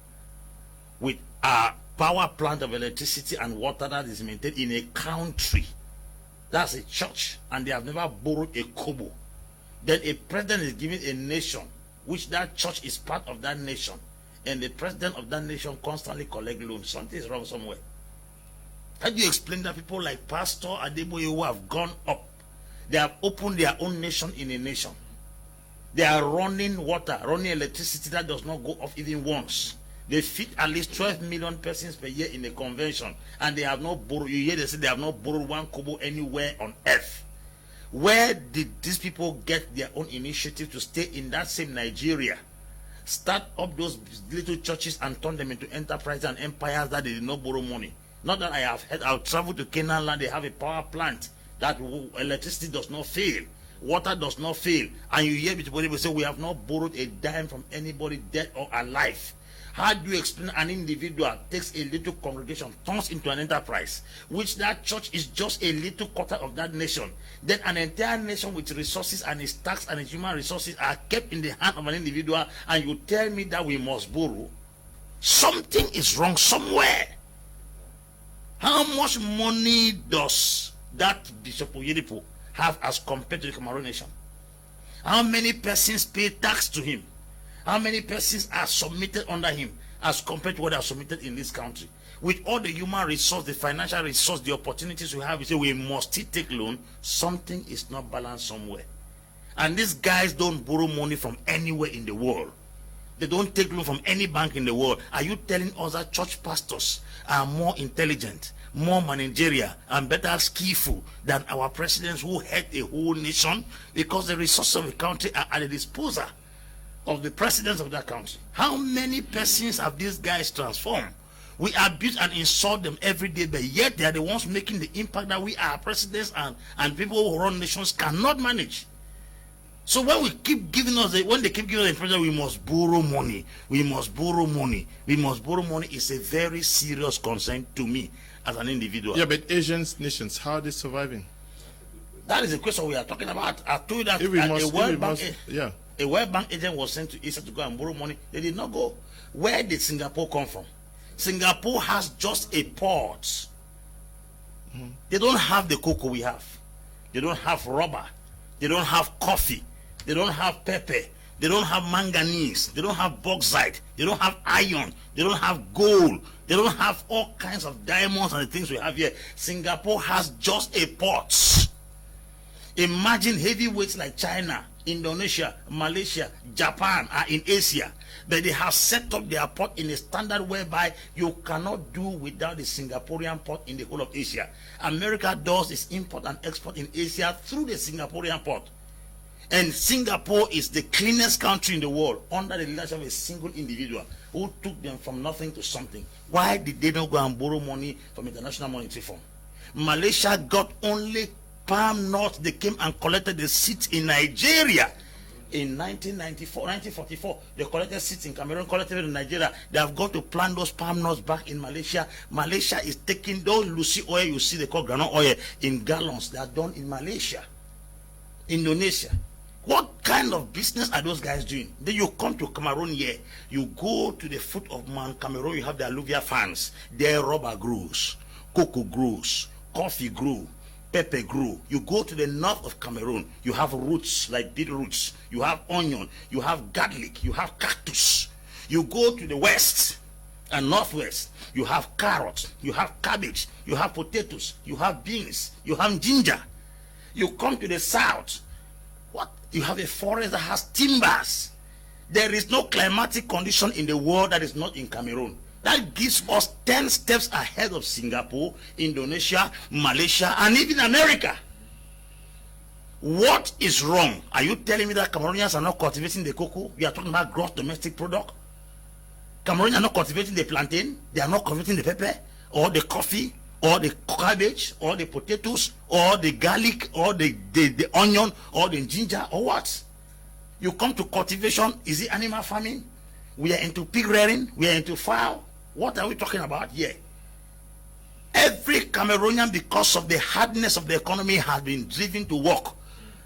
with a power plant of electricity and water that is maintained in a country? That's a church, and they have never borrowed a kobo. Then a president is given a nation, which that church is part of that nation, and the president of that nation constantly collect loans. Something is wrong somewhere. How do you explain that people like Pastor Adeboye, who have gone up, they have opened their own nation in a nation? They are running water, running electricity that does not go off even once. They feed at least 12 million persons per year in a convention, and they have not borrowed. You hear they say they have not borrowed 1 kobo anywhere on earth. Where did these people get their own initiative to stay in that same Nigeria, start up those little churches and turn them into enterprises and empires that they did not borrow money? Not that I have heard. I'll travel to Canaan land. They have a power plant that electricity does not fail, water does not fail, and you hear people say we have not borrowed a dime from anybody, dead or alive. How do you explain an individual takes a little congregation, turns into an enterprise, which that church is just a little quarter of that nation? Then an entire nation with resources and its tax and its human resources are kept in the hand of an individual, and you tell me that we must borrow? Something is wrong somewhere. How much money does that Bishop Oyedepo have as compared to the Cameroon nation? How many persons pay tax to him? How many persons are submitted under him as compared to what are submitted in this country? With all the human resource, the financial resource, the opportunities we have, we say we must still take loan. Something is not balanced somewhere. And these guys don't borrow money from anywhere in the world. They don't take loan from any bank in the world. Are you telling us that church pastors are more intelligent, more managerial, and better skillful than our presidents who head a whole nation? Because the resources of the country are at the disposal of the presidents of that country. How many persons have these guys transformed? We abuse and insult them every day, but yet they are the ones making the impact that we, our presidents and people who run nations, cannot manage. So when we keep giving us, when they keep giving us the impression we must borrow money, we must borrow money, we must borrow money, is a very serious concern to me as an individual. Yeah, but Asian nations, how are they surviving? That is the question we are talking about. I told you that a World Bank agent was sent to Asia to go and borrow money. They did not go. Where did Singapore come from? Singapore has just a port. They don't have the cocoa we have. They don't have rubber. They don't have coffee. They don't have pepper. They don't have manganese. They don't have bauxite. They don't have iron. They don't have gold. They don't have all kinds of diamonds and the things we have here. Singapore has just a port. Imagine heavyweights like China, Indonesia, Malaysia, Japan are in Asia, but they have set up their port in a standard whereby you cannot do without the Singaporean port in the whole of Asia. America does its import and export in Asia through the Singaporean port. And Singapore is the cleanest country in the world under the leadership of a single individual who took them from nothing to something. Why did they not go and borrow money from International Monetary Fund? Malaysia got only palm nuts. They came and collected the seeds in Nigeria in 1944. They collected seeds in Cameroon, collected it in Nigeria. They have got to plant those palm nuts back in Malaysia. Malaysia is taking those Lucy oil you see, they call granite oil, in gallons. They are done in Malaysia. Indonesia. What kind of business are those guys doing? Then you come to Cameroon here, you go to the foot of Mount Cameroon, you have the alluvial fans. There rubber grows, cocoa grows, coffee grows, pepper grew. You go to the north of Cameroon, you have roots like beetroots, you have onion, you have garlic, you have cactus. You go to the west and northwest, you have carrots, you have cabbage, you have potatoes, you have beans, you have ginger. You come to the south, what? You have a forest that has timbers. There is no climatic condition in the world that is not in Cameroon. That gives us 10 steps ahead of Singapore, Indonesia, Malaysia, and even America. What is wrong? Are you telling me that Cameroonians are not cultivating the cocoa? We are talking about gross domestic product. Cameroonians are not cultivating the plantain. They are not cultivating the pepper, or the coffee, or the cabbage, or the potatoes, or the garlic, or the onion, or the ginger, or what? You come to cultivation, is it animal farming? We are into pig rearing, we are into fowl. What are we talking about here? Every Cameroonian, because of the hardness of the economy, has been driven to work.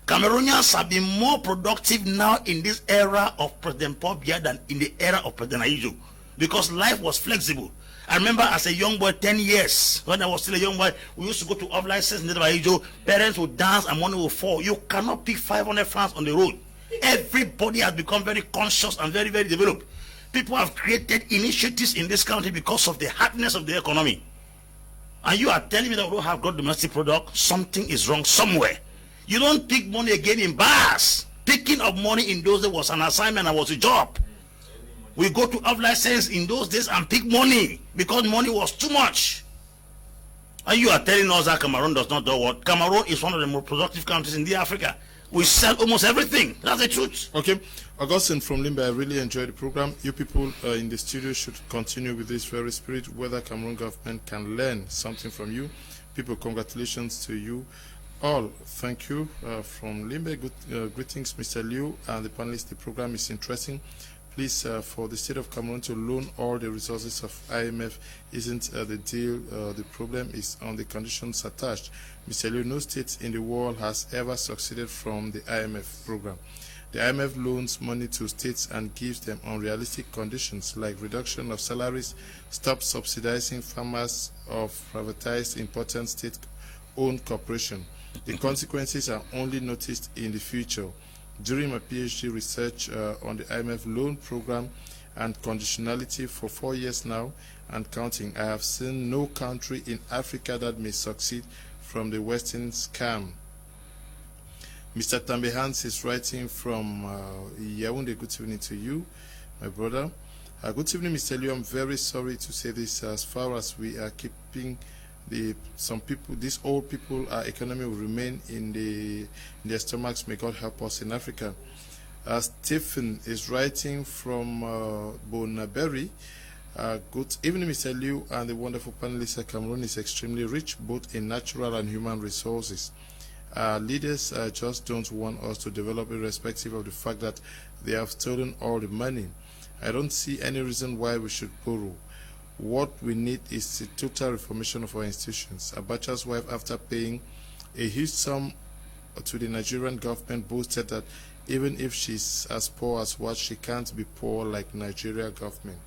Cameroonians have been more productive now in this era of President Paul Biya than in the era of President Ayijo, because life was flexible. I remember as a young boy, 10 years, when I was still a young boy, we used to go to off-license in Ayijo. Parents would dance and money would fall. You cannot pick 500 francs on the road. Everybody has become very conscious and very, very developed. People have created initiatives in this country because of the hardness of the economy. And you are telling me that we don't have good domestic product? Something is wrong somewhere. You don't pick money again in bars. Picking up money in those days was an assignment and was a job. We go to off-license in those days and pick money because money was too much. And you are telling us that Cameroon does not do what? Cameroon is one of the more productive countries in the Africa. We sell almost everything. That's the truth. Okay. Augustine from Limbe, I really enjoyed the program. You people in the studio should continue with this very spirit, whether Cameroon government can learn something from you. People, congratulations to you all. Thank you from Limbe. Good greetings, Mr. Liu and the panelists. The program is interesting. Please, for the state of Cameroon to loan all the resources of IMF isn't the deal. The problem is on the conditions attached. Mr. Liu, no state in the world has ever succeeded from the IMF program. The IMF loans money to states and gives them unrealistic conditions like reduction of salaries, stop subsidizing farmers of privatized important state-owned corporation. The consequences are only noticed in the future. During my PhD research on the IMF loan program and conditionality for 4 years now and counting, I have seen no country in Africa that may succeed from the Western scam. Mr. Tambe Hans is writing from Yaoundé. Good evening to you. my brother. Good evening, Mr. Liu. I'm very sorry to say this. As far as we are keeping these old people, our economy will remain in their stomachs. May God help us in Africa. Stephen is writing from Bonaberry. Good evening, Mr. Liu and the wonderful panelists. Cameroon is extremely rich, both in natural and human resources. Leaders just don't want us to develop, irrespective of the fact that they have stolen all the money. I don't see any reason why we should borrow. What we need is a total reformation of our institutions. Abacha's wife, after paying a huge sum to the Nigerian government, boasted that even if she's as poor as what, she can't be poor like Nigeria government.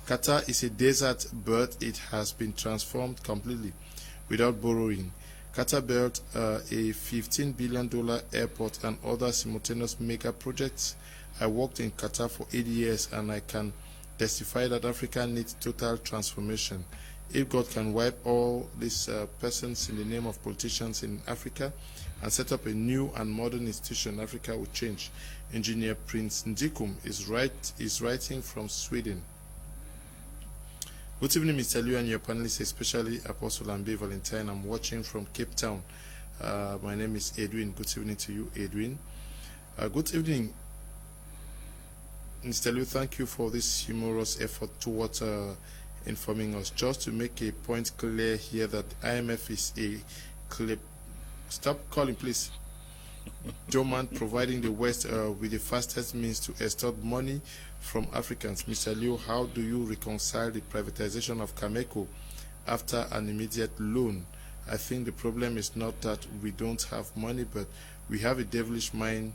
Qatar is a desert, but it has been transformed completely without borrowing. Qatar built a $15 billion airport and other simultaneous mega projects. I worked in Qatar for 8 years, and I can testify that Africa needs total transformation. If God can wipe all these persons in the name of politicians in Africa and set up a new and modern institution, Africa will change. Engineer Prince Ndikum is writing from Sweden. Good evening, Mr. Liu and your panelists, especially Apostle Ambe Valentine. I'm watching from Cape Town. My name is Edwin. Good evening to you, Edwin. Good evening, Mr. Liu. Thank you for this humorous effort towards informing us. Just to make a point clear here that IMF is a clip. Stop calling, please. Dormant, providing the West with the fastest means to extort money from Africans. Mr. Liu, how do you reconcile the privatization of Cameco after an immediate loan? I think the problem is not that we don't have money, but we have a devilish mind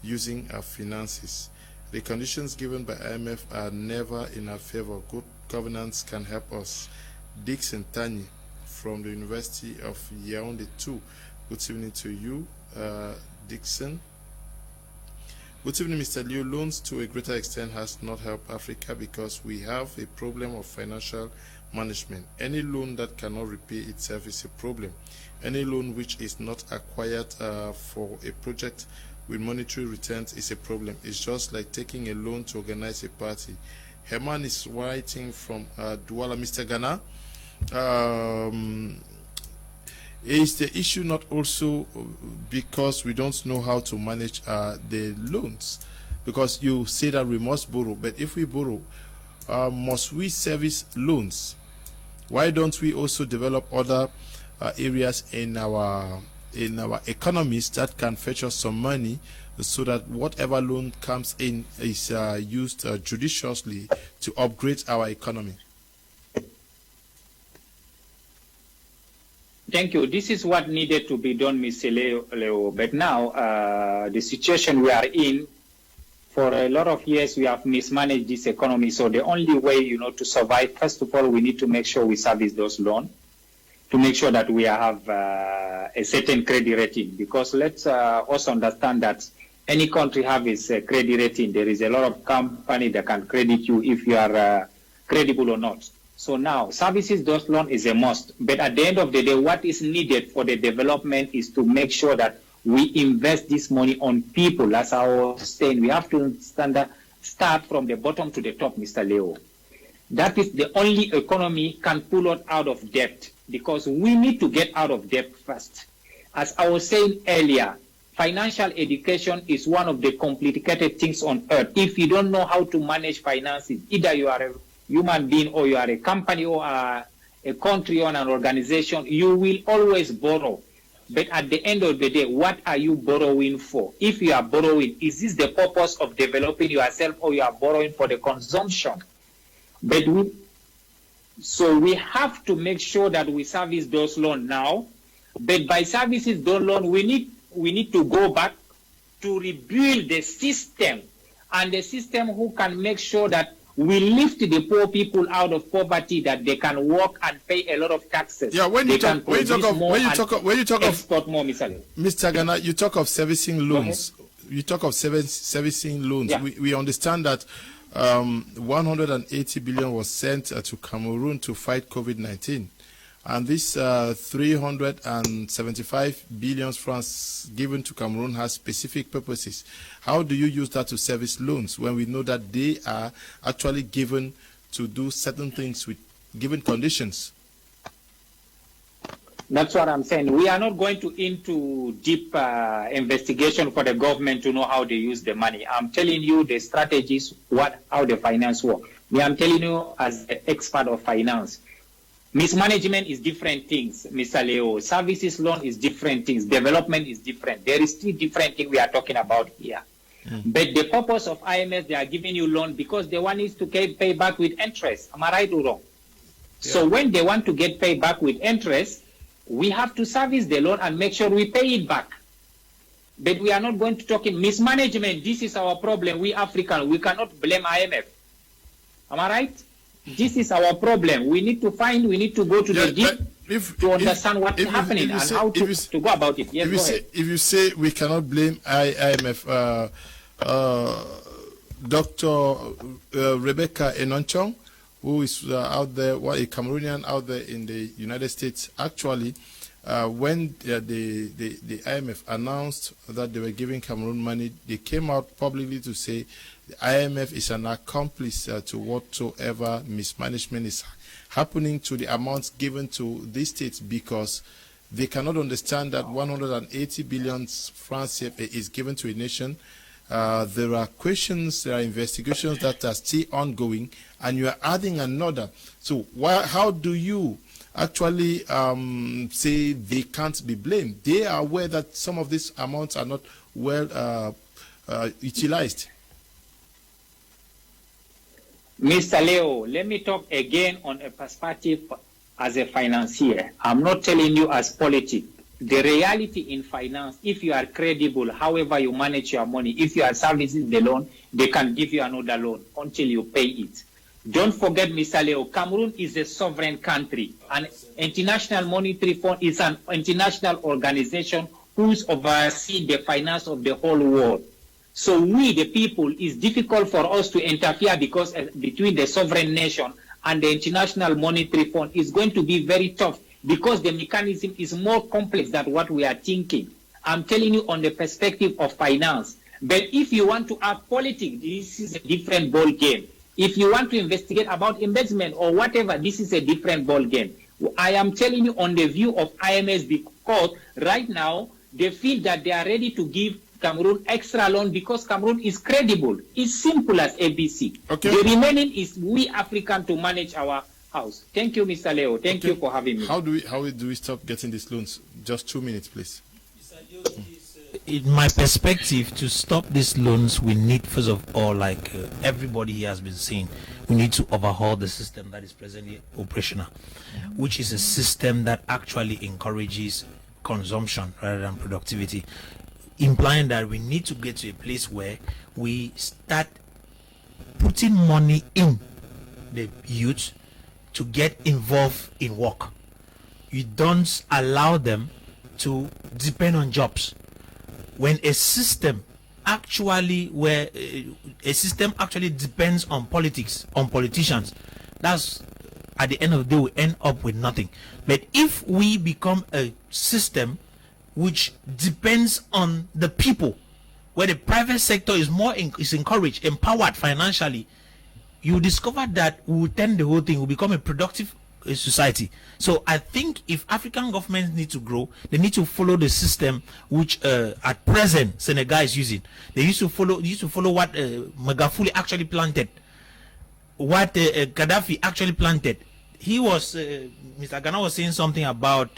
using our finances. The conditions given by IMF are never in our favor. Good governance can help us. Dixon Tani from the University of Yaoundé 2. Good evening to you, Dixon. Good evening, Mr. Liu. Loans to a greater extent has not helped Africa because we have a problem of financial management. Any loan that cannot repay itself is a problem. Any loan which is not acquired for a project with monetary returns is a problem. It's just like taking a loan to organize a party. Herman is writing from Douala. Mr. Ghana, is the issue not also because we don't know how to manage the loans? Because you say that we must borrow, but if we borrow, must we service loans? Why don't we also develop other areas in our economies that can fetch us some money, so that whatever loan comes in is used judiciously to upgrade our economy? Thank you. This is what needed to be done, Mr. Leo. But now, the situation we are in, for a lot of years, we have mismanaged this economy. So the only way, to survive, first of all, we need to make sure we service those loans, to make sure that we have a certain credit rating. Because let's also understand that any country have its credit rating. There is a lot of company that can credit you if you are credible or not. So now, services those loans is a must. But at the end of the day, what is needed for the development is to make sure that we invest this money on people. As I was saying, we have to start from the bottom to the top, Mr. Leo. That is the only economy can pull us out of debt, because we need to get out of debt first. As I was saying earlier, financial education is one of the complicated things on earth. If you don't know how to manage finances, either you are a human being or you are a company or a country or an organization, you will always borrow. But at the end of the day, what are you borrowing for? If you are borrowing, is this the purpose of developing yourself, or you are borrowing for the consumption? But we have to make sure that we service those loans now. But by services those loans, we need to go back to rebuild the system, and the system who can make sure that we lift the poor people out of poverty, that they can work and pay a lot of taxes. Yeah, when you talk of export more, Mr. Ghana, you talk of servicing loans. You talk of servicing loans. Yeah. We understand that 180 billion was sent to Cameroon to fight COVID-19, And this 375 billion francs given to Cameroon has specific purposes. How do you use that to service loans when we know that they are actually given to do certain things with given conditions? That's what I'm saying. We are not going into deep investigation for the government to know how they use the money. I'm telling you the strategies, how the finance work. I'm telling you as an expert of finance. Mismanagement is different things, Mr. Leo. Services loan is different things. Development is different. There is 3 different things we are talking about here. But the purpose of IMF, they are giving you loan because they want you to pay back with interest. Am I right or wrong? Yeah. So when they want to get paid back with interest, we have to service the loan and make sure we pay it back. But we are not going to talk in mismanagement. This is our problem. We Africans, we cannot blame IMF. Am I right? This is our problem. We need to go to the deep to understand what's happening and how to go about it. Yes, if you say we cannot blame IMF, Dr. Rebecca Enonchong, who is out there, a Cameroonian out there in the United States, actually, when the IMF announced that they were giving Cameroon money, they came out publicly to say the IMF is an accomplice to whatsoever mismanagement is happening to the amounts given to these states, because they cannot understand that 180 billion francs CFA is given to a nation. There are questions, there are investigations that are still ongoing, and you are adding another. So how do you actually say they can't be blamed? They are aware that some of these amounts are not well utilized. Mr. Leo, let me talk again on a perspective as a financier. I'm not telling you as politics. The reality in finance, if you are credible, however you manage your money, if you are servicing the loan, they can give you another loan until you pay it. Don't forget, Mr. Leo, Cameroon is a sovereign country. And International Monetary Fund is an international organization who's overseeing the finance of the whole world. So we, the people, it's difficult for us to interfere because between the sovereign nation and the International Monetary Fund is going to be very tough because the mechanism is more complex than what we are thinking. I'm telling you on the perspective of finance. But if you want to add politics, this is a different ball game. If you want to investigate about investment or whatever, this is a different ball game. I am telling you on the view of IMF because right now they feel that they are ready to give Cameroon extra loan because Cameroon is credible. It's simple as ABC. Okay. The remaining is we African to manage our house. Thank you, Mr. Leo. Thank you for having me. How do we stop getting these loans? Just 2 minutes, please. In my perspective, to stop these loans, we need, first of all, like everybody here has been saying, we need to overhaul the system that is presently operational, which is a system that actually encourages consumption rather than productivity, implying that we need to get to a place where we start putting money in the youth to get involved in work. You don't allow them to depend on jobs. When a system actually depends on politics, on politicians, that's at the end of the day we end up with nothing. But if we become a system which depends on the people, where the private sector is is encouraged, empowered financially, you discover that we will turn the whole thing, will become a productive society. So I think if African governments need to grow, they need to follow the system which at present Senegal is using. They used to follow what Magafuli actually planted, what Gaddafi actually planted. He was Mr. Ghana was saying something about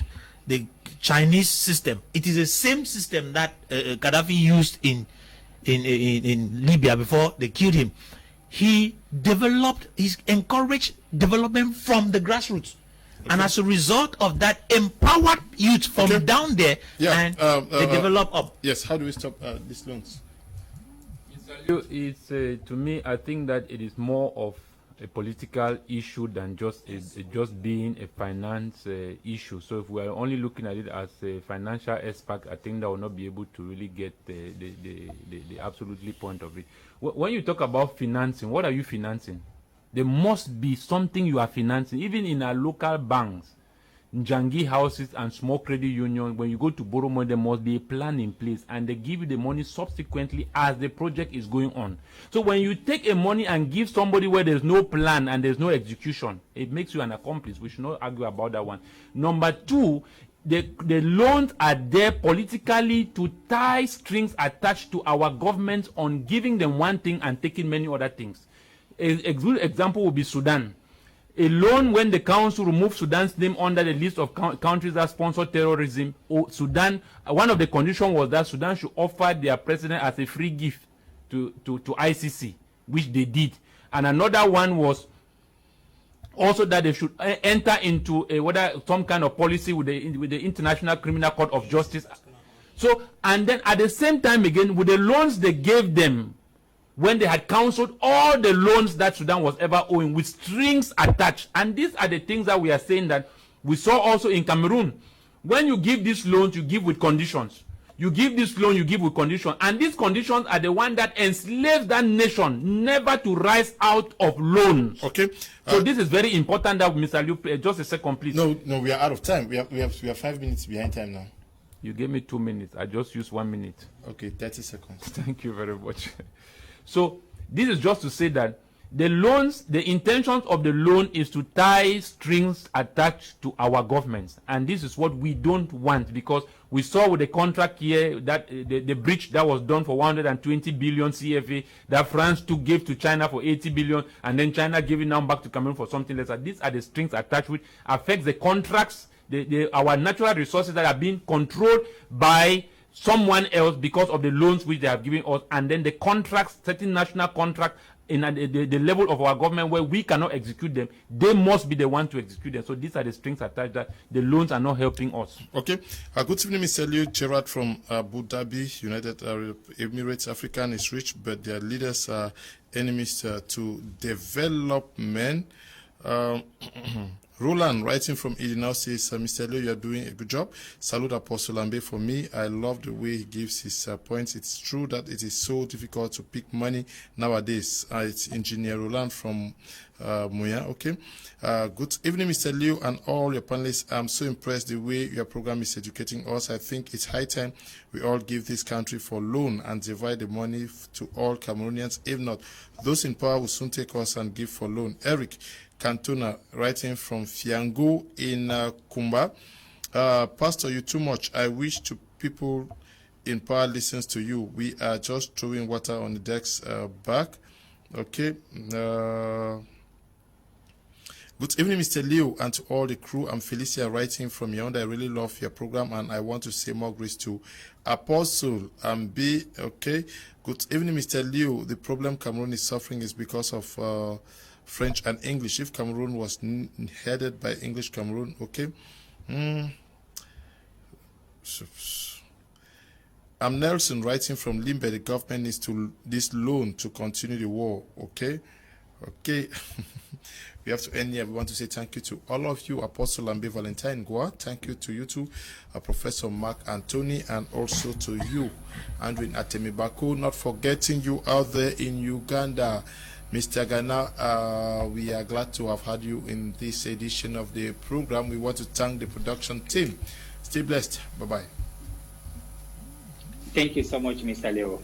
the Chinese system. It is the same system that Gaddafi used in Libya before they killed him. He encouraged development from the grassroots. Okay. And as a result of that, empowered youth from down there, and they develop up. Yes, how do we stop these loans? It's to me, I think that it is more of a political issue than just being a finance issue. So if we are only looking at it as a financial aspect, I think that will not be able to really get the absolutely point of it. When you talk about financing, what are you financing? There must be something you are financing. Even in our local banks, Njangi houses and small credit unions, when you go to borrow money, there must be a plan in place, and they give you the money subsequently as the project is going on. So when you take a money and give somebody where there's no plan and there's no execution, it makes you an accomplice. We should not argue about that one. Number two, the loans are there politically to tie strings attached to our government on giving them one thing and taking many other things. A good example would be Sudan. A loan, when the council removed Sudan's name under the list of countries that sponsor terrorism, Sudan, one of the conditions was that Sudan should offer their president as a free gift to ICC, which they did. And another one was also that they should enter into some kind of policy with the International Criminal Court of Justice. So, and then at the same time again, with the loans they gave them, when they had counseled all the loans that Sudan was ever owing with strings attached. And these are the things that we are saying that we saw also in Cameroon. When you give these loans, you give with conditions. You give this loan, you give with conditions. And these conditions are the one that enslaves that nation never to rise out of loans. Okay. So this is very important that Mr. Liu, just a second, please. No, we are out of time. We have 5 minutes behind time now. You gave me 2 minutes. I just used 1 minute. Okay, 30 seconds. Thank you very much. So this is just to say that the loans, the intentions of the loan is to tie strings attached to our governments. And this is what we don't want, because we saw with the contract here that the breach that was done for 120 billion CFA that France gave to China for 80 billion, and then China gave it now back to Cameroon for something less. These are the strings attached which affects the contracts, our natural resources that are being controlled by someone else because of the loans which they have given us, and then the contracts, certain national contracts in the level of our government where we cannot execute them, they must be the one to execute them. So these are the strings attached that the loans are not helping us. Okay. Good evening, Mr. Liu. Gerard from Abu Dhabi, United Arab Emirates. Africa is rich, but their leaders are enemies to development. Roland, writing from Illinois, says, Mr. Liu, you are doing a good job. Salute Apostle Lambe for me. I love the way he gives his points. It's true that it is so difficult to pick money nowadays. It's Engineer Roland from Muya. Okay. Good evening, Mr. Liu, and all your panelists. I'm so impressed the way your program is educating us. I think it's high time we all give this country for loan and divide the money to all Cameroonians. If not, those in power will soon take us and give for loan. Eric Cantona, writing from Fiango in Kumba. Pastor, you too much. I wish to people in power listens to you. We are just throwing water on the deck's back. Okay. Good evening, Mr. Liu, and to all the crew. I'm Felicia, writing from Yaoundé. I really love your program, and I want to say more grace to Apostle and B. Okay. Good evening, Mr. Liu. The problem Cameroon is suffering is because of French and English. If Cameroon was headed by English Cameroon, okay. I'm Nelson, writing from Limbe. The government needs to this loan to continue the war. Okay. Okay. We have to end here. We want to say thank you to all of you, Apostle Lambe Valentine Goa. Thank you to you too, Professor Mark Anthony, and also to you, Andrew Atemibako. Not forgetting you out there in Uganda. Mr. Ghana, we are glad to have had you in this edition of the program. We want to thank the production team. Stay blessed. Bye-bye. Thank you so much, Mr. Leo.